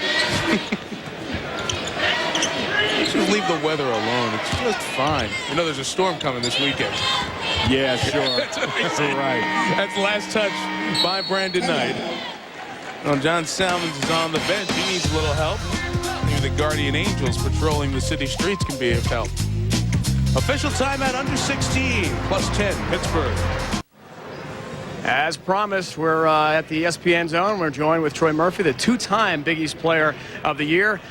Speaker 3: Just leave the weather alone. It's just fine. You know there's a storm coming this weekend.
Speaker 4: Yeah, sure.
Speaker 3: That's right. That's the last touch by Brandon Knight. Well, John Salmons is on the bench. He needs a little help. Maybe the Guardian Angels patrolling the city streets can be of help. Official timeout under 16, plus 10, Pittsburgh.
Speaker 6: As promised, we're at the ESPN zone. We're joined with Troy Murphy, the two-time Big East Player of the Year.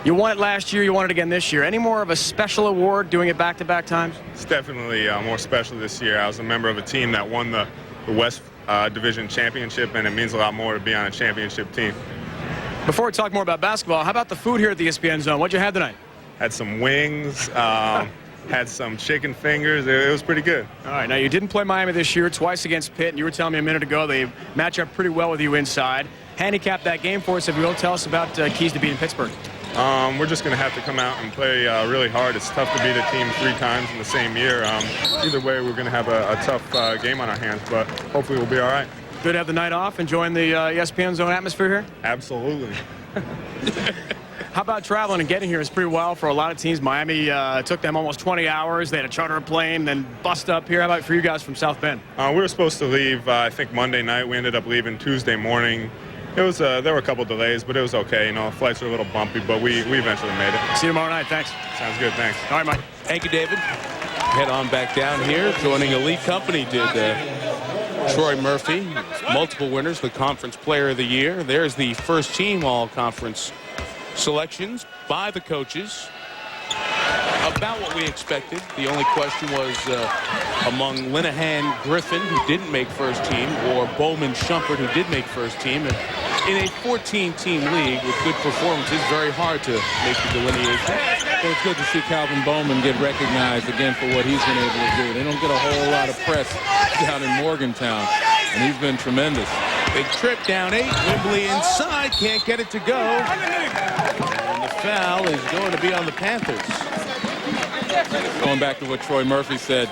Speaker 6: You won it last year, you won it again this year. Any more of a special award doing it back-to-back times?
Speaker 12: It's definitely more special this year. I was a member of a team that won the West Division Championship, and it means a lot more to be on a championship team.
Speaker 6: Before we talk more about basketball, how about the food here at the ESPN zone? What'd you have tonight?
Speaker 12: Had some wings, had some chicken fingers. It was pretty good.
Speaker 6: All right, now you didn't play Miami this year, twice against Pitt, and you were telling me a minute ago they match up pretty well with you inside. Handicap that game for us, if you will. Tell us about keys to beating Pittsburgh.
Speaker 12: We're just going to have to come out and play really hard. It's tough to beat a team 3 times in the same year. Either way, we're going to have a tough game on our hands, but hopefully we'll be all right.
Speaker 6: Good to have the night off, enjoying the ESPN zone atmosphere here?
Speaker 12: Absolutely.
Speaker 6: How about traveling and getting here? It's pretty wild for a lot of teams. Miami took them almost 20 hours. They had to charter a plane, then bust up here. How about for you guys from South Bend?
Speaker 12: We were supposed to leave, I think, Monday night. We ended up leaving Tuesday morning. It was there were a couple delays, but it was okay. You know, flights were a little bumpy, but we eventually made it.
Speaker 6: See you tomorrow night. Thanks.
Speaker 12: Sounds good. Thanks.
Speaker 6: All right, Mike.
Speaker 3: Thank you, David. Head on back down here. Joining Elite Company did Troy Murphy, multiple winners, the Conference Player of the Year. There's the first team all-conference selections by the coaches. About what we expected. The only question was among Linehan Griffin, who didn't make first team, or Bowman Shumpert, who did make first team. And in a 14-team league with good performances, very hard to make the delineation.
Speaker 4: Well, it's good to see Calvin Bowman get recognized again for what he's been able to do. They don't get a whole lot of press down in Morgantown, and he's been tremendous.
Speaker 3: Big trip down 8. Wembley inside, can't get it to go. And the foul is going to be on the Panthers.
Speaker 4: Going back to what Troy Murphy said,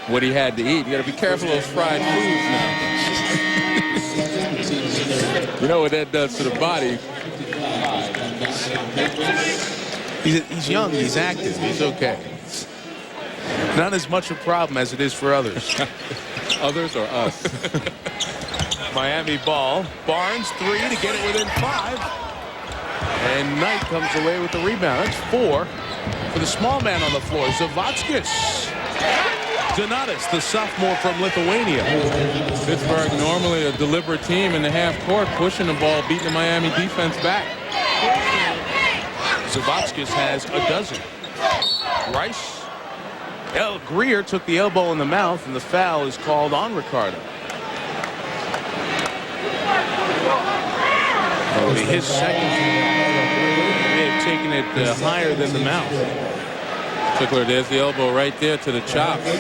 Speaker 4: what he had to eat. You got to be careful of those fried foods now. You know what that does to the body.
Speaker 3: He's young, he's active, he's okay. Not as much a problem as it is for others.
Speaker 4: Others or us?
Speaker 3: Miami ball. Barnes 3 to get it within 5. And Knight comes away with the rebound. That's 4 for the small man on the floor, Zavotskis. Donatas, the sophomore from Lithuania.
Speaker 4: Pittsburgh, normally a deliberate team in the half court, pushing the ball, beating the Miami defense back.
Speaker 3: Zavotskis has a dozen. Rice. Greer took the elbow in the mouth, and the foul is called on Ricardo. That'll be his second. May have taken it higher than the mouth.
Speaker 4: Tickler, there's the elbow right there to the chop. You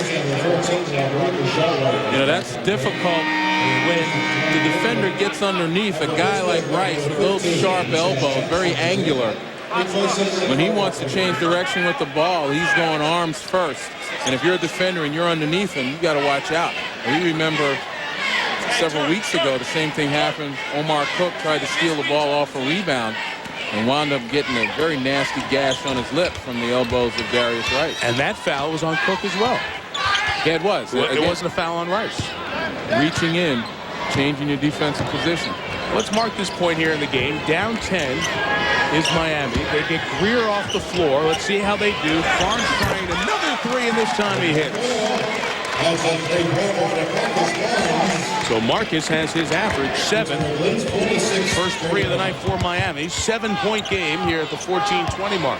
Speaker 4: know, that's difficult when the defender gets underneath a guy like Rice with those sharp elbows, very angular. When he wants to change direction with the ball, he's going arms first. And if you're a defender and you're underneath him, you got to watch out. We remember several weeks ago, the same thing happened. Omar Cook tried to steal the ball off a rebound and wound up getting a very nasty gash on his lip from the elbows of Darius Rice.
Speaker 3: And that foul was on Cook as well.
Speaker 4: Yeah, it was.
Speaker 3: It wasn't a foul on Rice.
Speaker 4: Reaching in, changing your defensive position.
Speaker 3: Let's mark this point here in the game. Down 10 is Miami. They get Greer off the floor. Let's see how they do. Barnes trying another 3, and this time he hits. So Marcus has his average 7. First 3 of the night for Miami. 7-point game here at the 14-20 mark.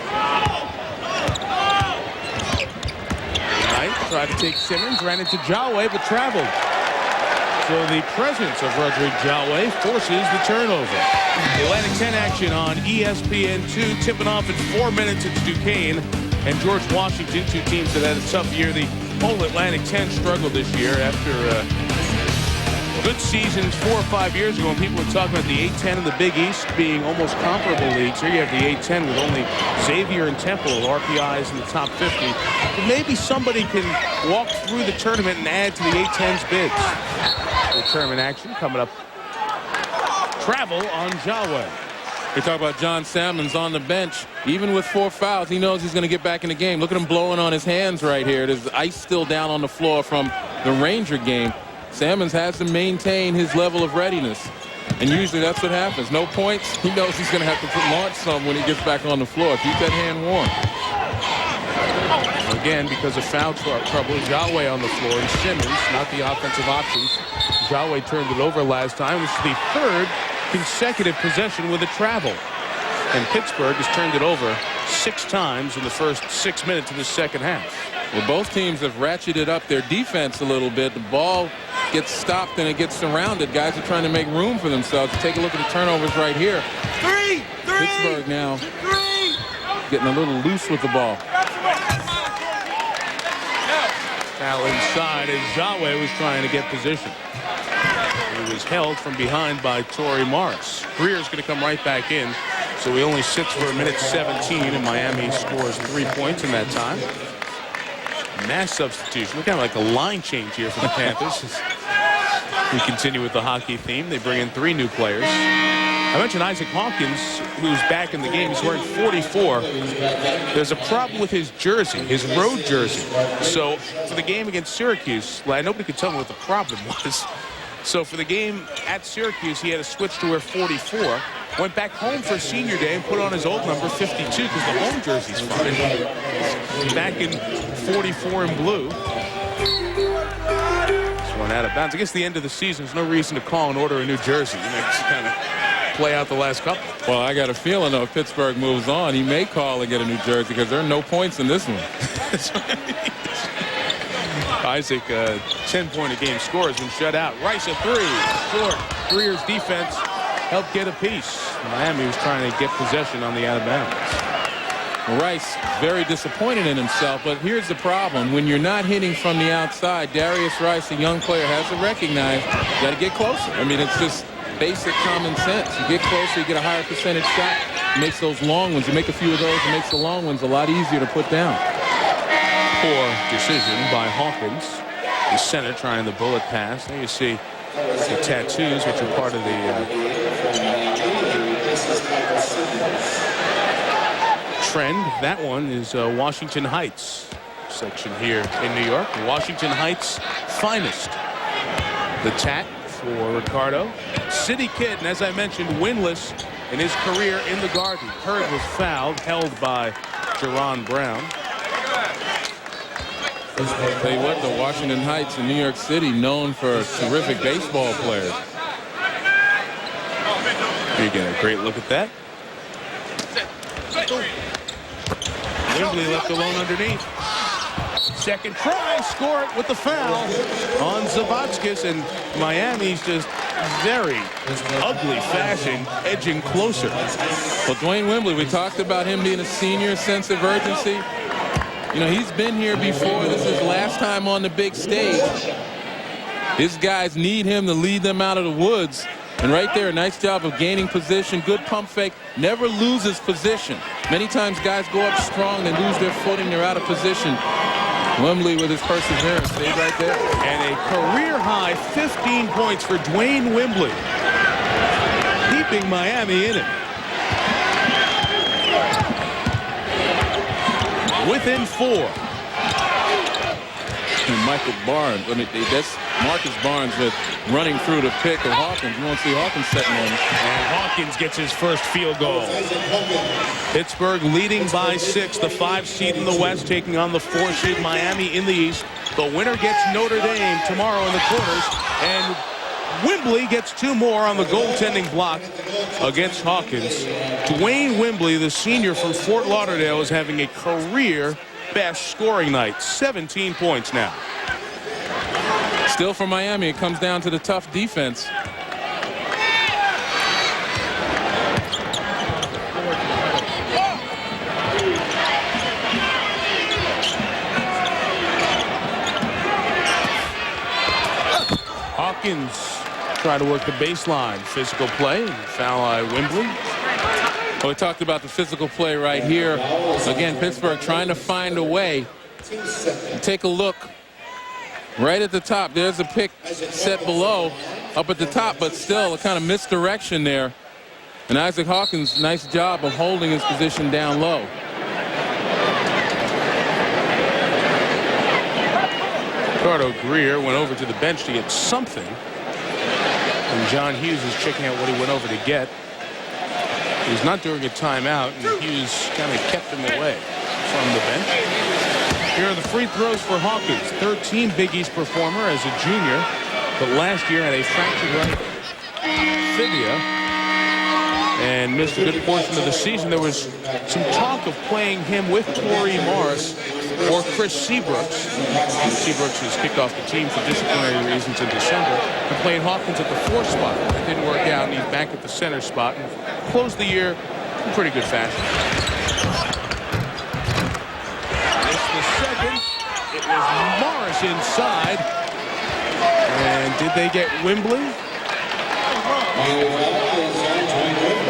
Speaker 3: Knight tried to take Simmons, ran into Jaway, but traveled. So the presence of Rodrigue Jaway forces the turnover. Atlantic 10 action on ESPN2. Tipping off in 4 minutes. It's Duquesne and George Washington, 2 teams that had a tough year. The whole Atlantic 10 struggled this year after good seasons 4 or 5 years ago when people were talking about the A-10 and the Big East being almost comparable leagues. Here you have the A-10 with only Xavier and Temple RPIs in the top 50. But maybe somebody can walk through the tournament and add to the A-10's bids. The tournament action coming up. Travel on Jaway.
Speaker 4: We talk about John Salmons on the bench. Even with 4 fouls, he knows he's going to get back in the game. Look at him blowing on his hands right here. There's ice still down on the floor from the Ranger game. Salmons has to maintain his level of readiness. And usually that's what happens. No points. He knows he's going to have to launch some when he gets back on the floor. Keep that hand warm. Again, because of foul trouble, Yahweh on the floor, and Simmons, not the offensive options. Yahweh turned it over last time. This is the third consecutive possession with a travel. And Pittsburgh has turned it over 6 times in the first 6 minutes of the second half. Well, both teams have ratcheted up their defense a little bit. The ball gets stopped and it gets surrounded. Guys are trying to make room for themselves. Take a look at the turnovers right here. Pittsburgh now getting a little loose with the ball. Foul inside as Yahweh was trying to get position. He was held from behind by Torrey Morris. Greer's going to come right back in. So he only sits for 1:17, and Miami scores 3 points in that time. Mass substitution. Look kind of like a line change here for the Panthers. We continue with the hockey theme. They bring in 3 new players. I mentioned Isaac Hawkins, who's back in the game. He's wearing 44. There's a problem with his jersey, his road jersey. So for the game against Syracuse, nobody could tell me what the problem was. So for the game at Syracuse, he had to switch to wear 44. Went back home for senior day and put on his old number 52 because the home jersey's fine. Back in 44 in blue. This one out of bounds. I guess the end of the season, there's no reason to call and order a new jersey. You know, just kind of play out the last couple.
Speaker 13: Well, I got a feeling, though, if Pittsburgh moves on, he may call and get a new jersey because there are no points in this one.
Speaker 4: Isaac, 10-point-a-game score, has been shut out. Rice a 3, short. Greer's defense helped get a piece. Miami was trying to get possession on the out of bounds.
Speaker 13: Rice very disappointed in himself, but here's the problem. When you're not hitting from the outside, Darius Rice, a young player, has to recognize you got to get closer. I mean, it's just basic common sense. You get closer, you get a higher percentage shot. It makes those long ones. You make a few of those, it makes the long ones a lot easier to put down.
Speaker 4: Poor decision by Hawkins. The center trying the bullet pass. There you see the tattoos, which are part of the trend. That one is Washington Heights section here in New York. Washington Heights finest. The tat for Ricardo. City kid, and as I mentioned, winless in his career in the Garden. Hurd was fouled, held by Jerron Brown.
Speaker 13: I'll tell you what, the Washington Heights in New York City, known for terrific baseball players.
Speaker 4: You get a great look at that. Wembley left alone underneath. Second try, score it with the foul on Zavatskis, and Miami's just very ugly fashion edging closer.
Speaker 13: Well, Dwayne Wembley, we talked about him being a senior, sense of urgency. You know, he's been here before. This is his last time on the big stage. His guys need him to lead them out of the woods. And right there, a nice job of gaining position. Good pump fake. Never loses position. Many times guys go up strong, they lose their footing, they're out of position. Wembley with his perseverance stayed right there.
Speaker 4: And a career-high 15 points for Dwayne Wembley, keeping Miami in it. Within 4.
Speaker 13: And Michael Barnes, I mean, that's Marcus Barnes with running through the pick of Hawkins. You won't see Hawkins setting on him.
Speaker 4: And Hawkins gets his first field goal. Pittsburgh leading by 6, the 5 seed in the West taking on the 4 seed Miami in the East. The winner gets Notre Dame tomorrow in the quarters, and Wembley gets 2 more on the goaltending block against Hawkins. Dwayne Wembley, the senior from Fort Lauderdale, is having a career best scoring night. 17 points now.
Speaker 13: Still for Miami, it comes down to the tough defense.
Speaker 4: Hawkins try to work the baseline. Physical play. Foul by Wembley.
Speaker 13: Well, we talked about the physical play right here. Again, Pittsburgh trying to find a way. Take a look. Right at the top, there's a pick set below, up at the top, but still a kind of misdirection there. And Isaac Hawkins, nice job of holding his position down low.
Speaker 4: Ricardo Greer went over to the bench to get something. And John Hughes is checking out what he went over to get. He's not during a timeout, and Hughes kind of kept him away from the bench.
Speaker 3: Here are the free throws for Hawkins. 13 Big East performer as a junior, but last year had a fractured right tibia and missed a good portion of the season. There was some talk of playing him with Torrey Morris or Chris Seabrooks. Seabrooks has kicked off the team for disciplinary reasons in December, and playing Hawkins at the 4 spot. That didn't work out, and he's back at the center spot and closed the year in pretty good fashion. It's the second. It was Morris inside. And did they get Wembley?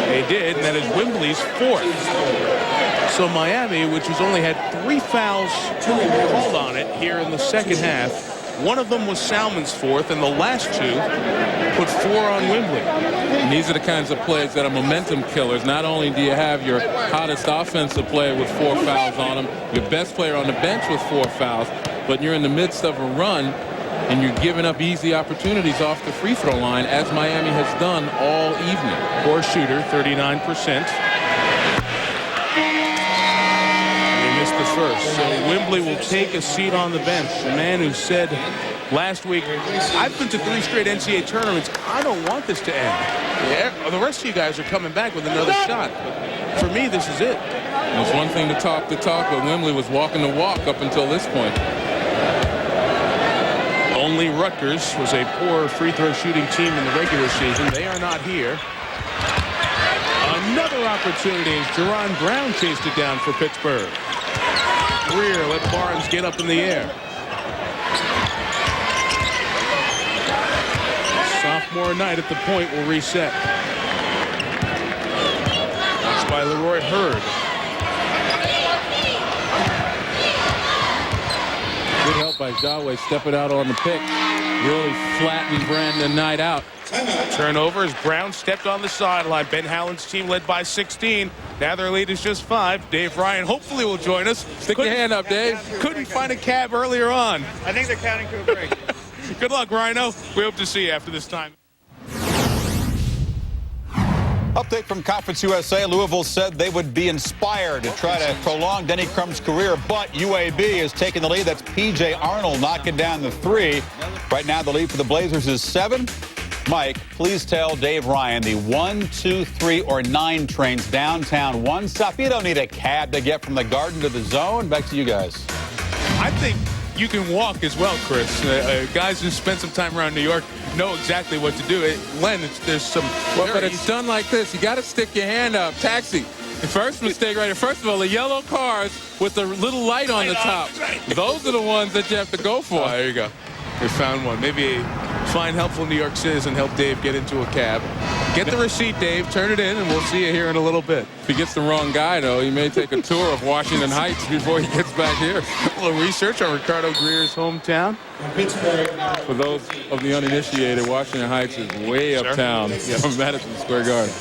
Speaker 3: They did, and that is Wembley's 4th. So Miami, which has only had 3 fouls called on it here in the second half, one of them was Salmon's 4th, and the last 2 put 4 on Wembley.
Speaker 13: And these are the kinds of plays that are momentum killers. Not only do you have your hottest offensive player with 4 fouls on him, your best player on the bench with 4 fouls, but you're in the midst of a run, and you're giving up easy opportunities off the free throw line, as Miami has done all evening.
Speaker 3: Poor shooter, 39%. The first. So Wembley will take a seat on the bench. A man who said last week, I've been to 3 straight NCAA tournaments. I don't want this to end. Yeah, the rest of you guys are coming back with another shot. But for me, this is it.
Speaker 13: It's one thing to talk, but Wembley was walking the walk up until this point.
Speaker 3: Only Rutgers was a poor free throw shooting team in the regular season. They are not here. Another opportunity as Jerron Brown chased it down for Pittsburgh. Greer let Barnes get up in the air. Sophomore night at the point will reset. Watched by Leroy Hurd.
Speaker 13: Good help by Yahweh, stepping out on the pick. Really flattened Brandon Knight out.
Speaker 3: Turnover as Brown stepped on the sideline. Ben Howland's team led by 16. Now their lead is just 5. Dave Ryan hopefully will join us.
Speaker 13: Stick your hand up, Dave.
Speaker 3: Couldn't find a cab earlier on.
Speaker 14: I think they're counting to a break.
Speaker 3: Good luck, Rhino. We hope to see you after this time.
Speaker 9: Update from Conference USA. Louisville said they would be inspired to try to prolong Denny Crum's career, but UAB is taking the lead. That's P.J. Arnold knocking down the 3. Right now, the lead for the Blazers is 7. Mike, please tell Dave Ryan the 1, 2, 3, or 9 trains downtown one stop. You don't need a cab to get from the Garden to the Zone. Back to you guys.
Speaker 3: I think you can walk as well, Chris. Guys who spent some time around New York know exactly what to do. Len, there's some...
Speaker 13: Well, but it's done like this. You got to stick your hand up. Taxi. The first mistake right here. First of all, the yellow cars with the little light on the top. Those are the ones that you have to go for.
Speaker 3: Oh, there you go. We found one. Maybe a fine, helpful New York citizen help Dave get into a cab. Get the receipt, Dave. Turn it in, and we'll see you here in a little bit.
Speaker 13: If he gets the wrong guy, though, he may take a tour of Washington Heights before he gets back here.
Speaker 3: A little research on Ricardo Greer's hometown.
Speaker 13: For those of the uninitiated, Washington Heights is way uptown from Madison Square Garden.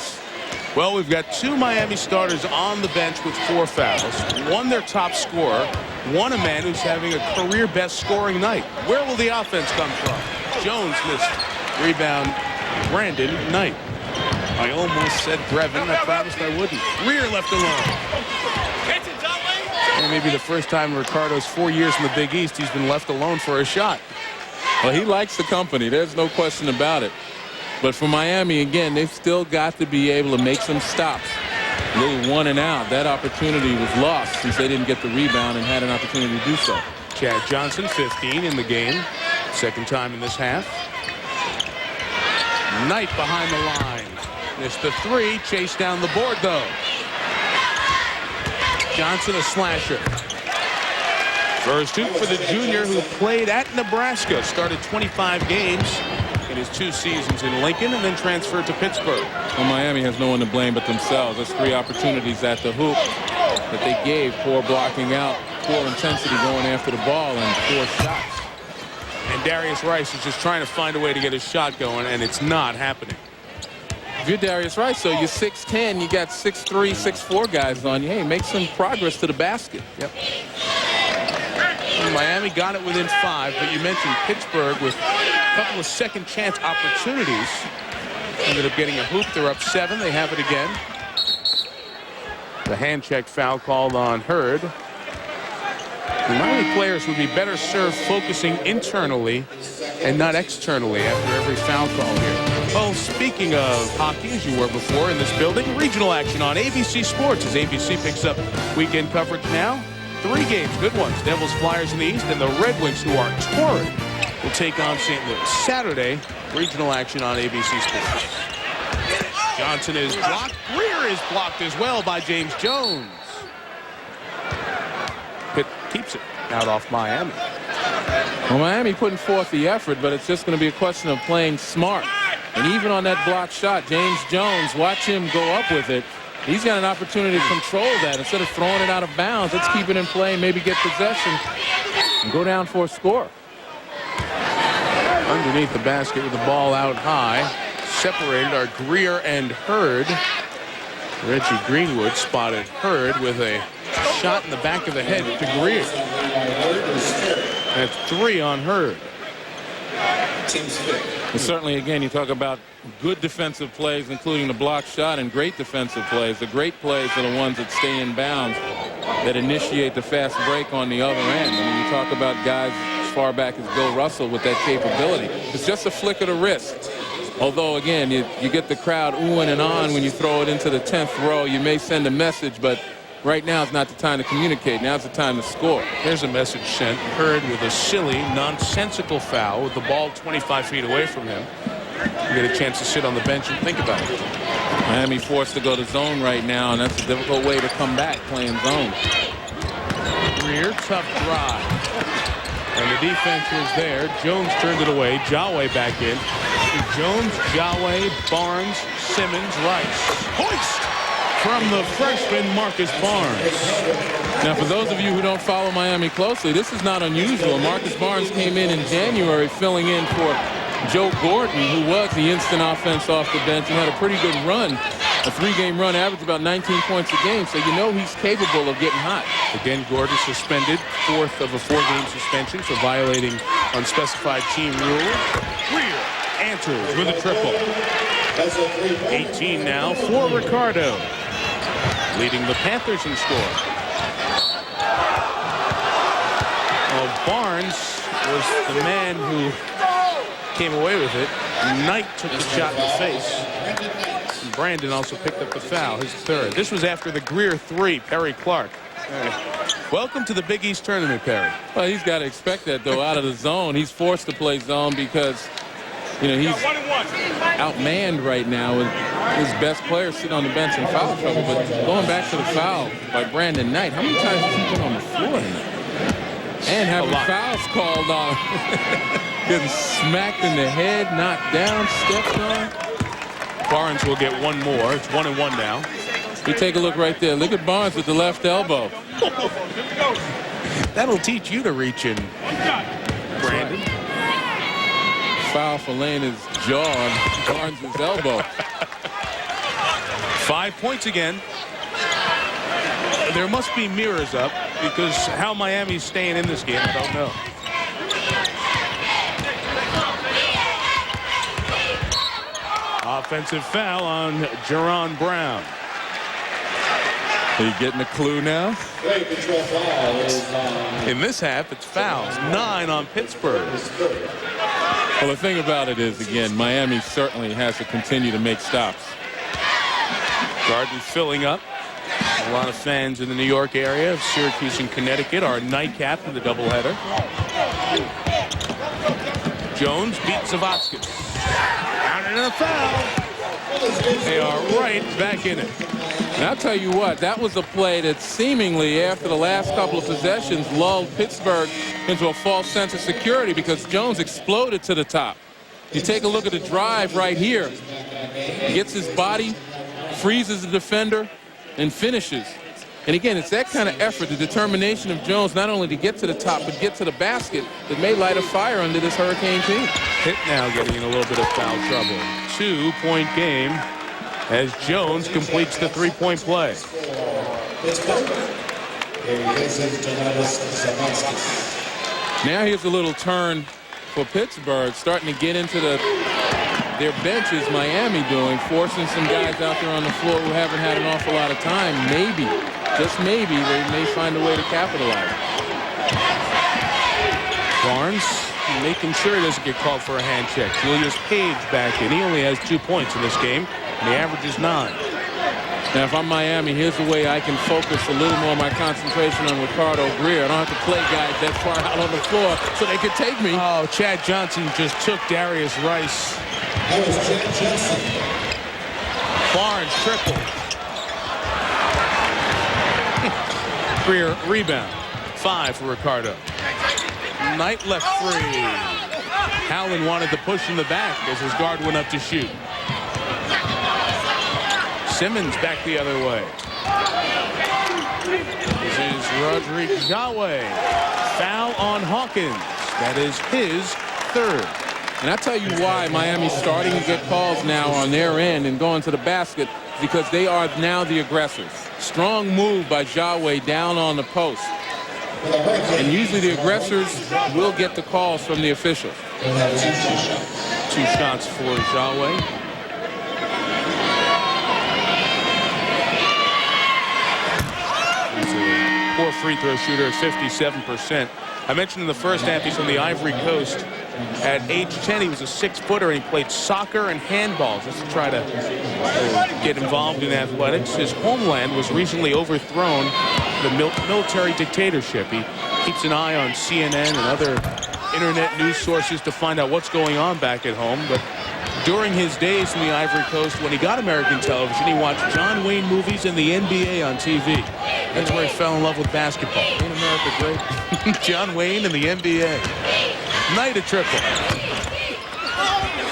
Speaker 3: Well, we've got 2 Miami starters on the bench with 4 fouls. One their top scorer. One a man who's having a career-best scoring night. Where will the offense come from? Jones missed. Rebound, Brandon Knight. I almost said Brevin. I promised I wouldn't. Greer left alone. And maybe the first time in Ricardo's 4 years in the Big East he's been left alone for a shot.
Speaker 13: Well, he likes the company. There's no question about it. But for Miami, again, they've still got to be able to make some stops. A little 1 and out. That opportunity was lost since they didn't get the rebound and had an opportunity to do so.
Speaker 3: Chad Johnson, 15 in the game. Second time in this half. Knight behind the line. Missed the 3. Chased down the board, though. Johnson a slasher. First hoop for the junior who played at Nebraska. Started 25 games in his 2 seasons in Lincoln and then transferred to Pittsburgh.
Speaker 13: Well, Miami has no one to blame but themselves. There's 3 opportunities at the hoop that they gave. Poor blocking out, poor intensity going after the ball, and poor shots.
Speaker 3: And Darius Rice is just trying to find a way to get his shot going, and it's not happening.
Speaker 13: If you're Darius Rice, so you're 6'10", you got 6'3", 6'4" guys on you. Hey, make some progress to the basket.
Speaker 3: Yep. And Miami got it within 5, but you mentioned Pittsburgh with a couple of second chance opportunities. Ended up getting a hoop. They're up 7. They have it again. The hand check foul called on Hurd. Miami players would be better served focusing internally and not externally after every foul call here. Well, speaking of hockey, as you were before in this building, regional action on ABC Sports as ABC picks up weekend coverage now. 3 games, good ones. Devils, Flyers in the East, and the Red Wings, who are torrid, will take on St. Louis. Saturday, regional action on ABC Sports. Johnson is blocked. Greer is blocked as well by James Jones. Pitt keeps it out off Miami.
Speaker 13: Well, Miami putting forth the effort, but it's just going to be a question of playing smart. And even on that blocked shot, James Jones, watch him go up with it. He's got an opportunity to control that. Instead of throwing it out of bounds, let's keep it in play and maybe get possession and go down for a score.
Speaker 3: Underneath the basket with the ball out high. Separated are Greer and Hurd. Reggie Greenwood spotted Hurd with a shot in the back of the head to Greer. That's 3 on Hurd.
Speaker 13: And certainly, again, you talk about good defensive plays, including the block shot, and great defensive plays. The great plays are the ones that stay in bounds, that initiate the fast break on the other end. I mean, you talk about guys as far back as Bill Russell with that capability. It's just a flick of the wrist. Although, again, you get the crowd oohing and on when you throw it into the 10th row. You may send a message, but right now is not the time to communicate. Now's the time to score.
Speaker 3: Here's a message sent. Hurd with a silly, nonsensical foul with the ball 25 feet away from him. You get a chance to sit on the bench and think about it.
Speaker 13: Miami forced to go to zone right now, and that's a difficult way to come back playing zone.
Speaker 3: Greer, tough drive. And the defense was there. Jones turned it away. Jaway back in. Jones, Jaway, Barnes, Simmons, Rice. Hoist from the freshman Marcus Barnes.
Speaker 13: Now, for those of you who don't follow Miami closely, this is not unusual. Marcus Barnes came in January filling in for Joe Gordon, who was the instant offense off the bench and had a pretty good run. A 3-game run, averaged about 19 points a game, so you know he's capable of getting hot.
Speaker 3: Again, Gordon suspended, 4th of a 4-game suspension for violating unspecified team rules. Greer answers with a triple. 18 now for Ricardo, leading the Panthers in score. Well, Barnes was the man who came away with it. Knight took the shot in the face. And Brandon also picked up the foul, his 3rd. This was after the Greer 3, Perry Clark. Welcome to the Big East tournament, Perry.
Speaker 13: Well, he's got to expect that, though, out of the zone. He's forced to play zone because, you know, he's outmanned right now with his best player sitting on the bench in foul trouble. But going back to the foul by Brandon Knight, how many times has he been on the floor tonight? And having fouls called on. Getting smacked in the head, knocked down, stepped on.
Speaker 3: Barnes will get one more. It's 1-1 now.
Speaker 13: You take a look right there. Look at Barnes with the left elbow.
Speaker 3: That'll teach you to reach in, Brandon.
Speaker 13: Foul for laying his jaw on Barnes' elbow.
Speaker 3: 5 points again. There must be mirrors up because how Miami's staying in this game, I don't know. Offensive foul on Jerron Brown.
Speaker 13: Are you getting a clue now?
Speaker 3: In this half, it's fouls. 9 on Pittsburgh.
Speaker 13: Well, the thing about it is, again, Miami certainly has to continue to make stops.
Speaker 3: Garden filling up. A lot of fans in the New York area of Syracuse and Connecticut are nightcapped in the doubleheader. Jones beats Zavotskis. Down in a foul. They are right back in it.
Speaker 13: And I'll tell you what, that was a play that seemingly, after the last couple of possessions, lulled Pittsburgh into a false sense of security because Jones exploded to the top. You take a look at the drive right here. He gets his body, freezes the defender, and finishes. And again, it's that kind of effort, the determination of Jones, not only to get to the top, but get to the basket that may light a fire under this Hurricane team.
Speaker 3: Pitt now getting in a little bit of foul trouble. 2-point game as Jones completes the 3-point play.
Speaker 13: Now here's a little turn for Pittsburgh, starting to get into their benches. Miami doing, forcing some guys out there on the floor who haven't had an awful lot of time. Maybe, just maybe, they may find a way to capitalize.
Speaker 3: Barnes making sure he doesn't get called for a hand check. Julius Page back in. He only has 2 points in this game, and the average is 9.
Speaker 13: Now, if I'm Miami, here's the way I can focus a little more of my concentration on Ricardo Greer. I don't have to play guys that far out on the floor so they can take me.
Speaker 3: Oh, Chad Johnson just took Darius Rice.
Speaker 7: That was Chad Johnson.
Speaker 3: Barnes triple. Greer rebound. 5 for Ricardo. Knight left free. Howland wanted to push in the back as his guard went up to shoot. Simmons back the other way. This is Rodrigue Jawe. Foul on Hawkins. That is his 3rd.
Speaker 13: And I tell you why Miami's starting to get calls now on their end and going to the basket, because they are now the aggressors. Strong move by Jawe down on the post. And usually the aggressors will get the calls from the officials.
Speaker 3: 2 shots for Jawe. He's a poor free throw shooter at 57%. I mentioned in the first half he's from the Ivory Coast. At age 10, he was a 6-footer, and he played soccer and handball just to try to get involved in athletics. His homeland was recently overthrown, the military dictatorship. He keeps an eye on CNN and other internet news sources to find out what's going on back at home. But during his days in the Ivory Coast, when he got American television, he watched John Wayne movies and the NBA on TV. That's where he fell in love with basketball. Ain't America great? John Wayne and the NBA. Knight a triple.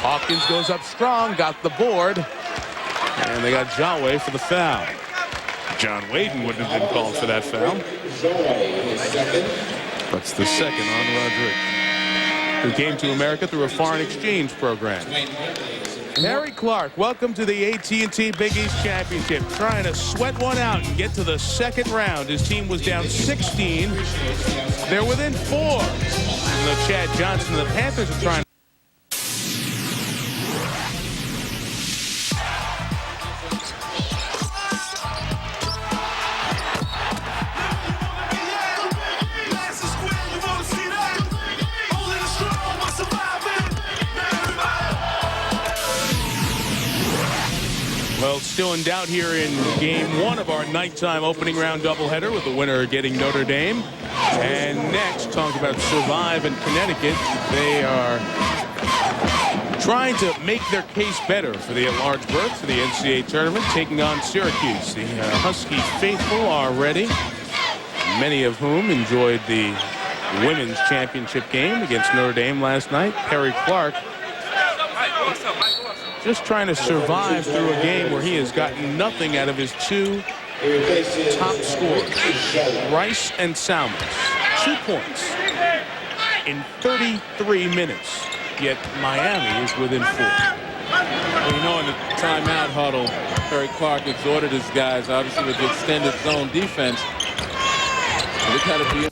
Speaker 3: Hawkins goes up strong, got the board, and they got Jawe for the foul. John Wayden wouldn't have been called for that foul. That's the 2nd on Rodrigue, who came to America through a foreign exchange program. Harry Clark, welcome to the AT&T Big East Championship. Trying to sweat one out and get to the 2nd round. His team was down 16. They're within 4. And the Chad Johnson and the Panthers are trying. Well, it's still in doubt here in game 1 of our nighttime opening round doubleheader, with the winner getting Notre Dame. And next, talk about Survive in Connecticut. They are trying to make their case better for the at-large berth for the NCAA tournament, taking on Syracuse. The Husky faithful are ready, many of whom enjoyed the women's championship game against Notre Dame last night. Harry Clark just trying to survive through a game where he has gotten nothing out of his 2 top scorers, Rice and Salmons. 2 points in 33 minutes, yet Miami is within 4.
Speaker 13: Well, you know, in the timeout huddle, Harry Clark exhorted his guys, obviously with the extended zone defense. Look how to be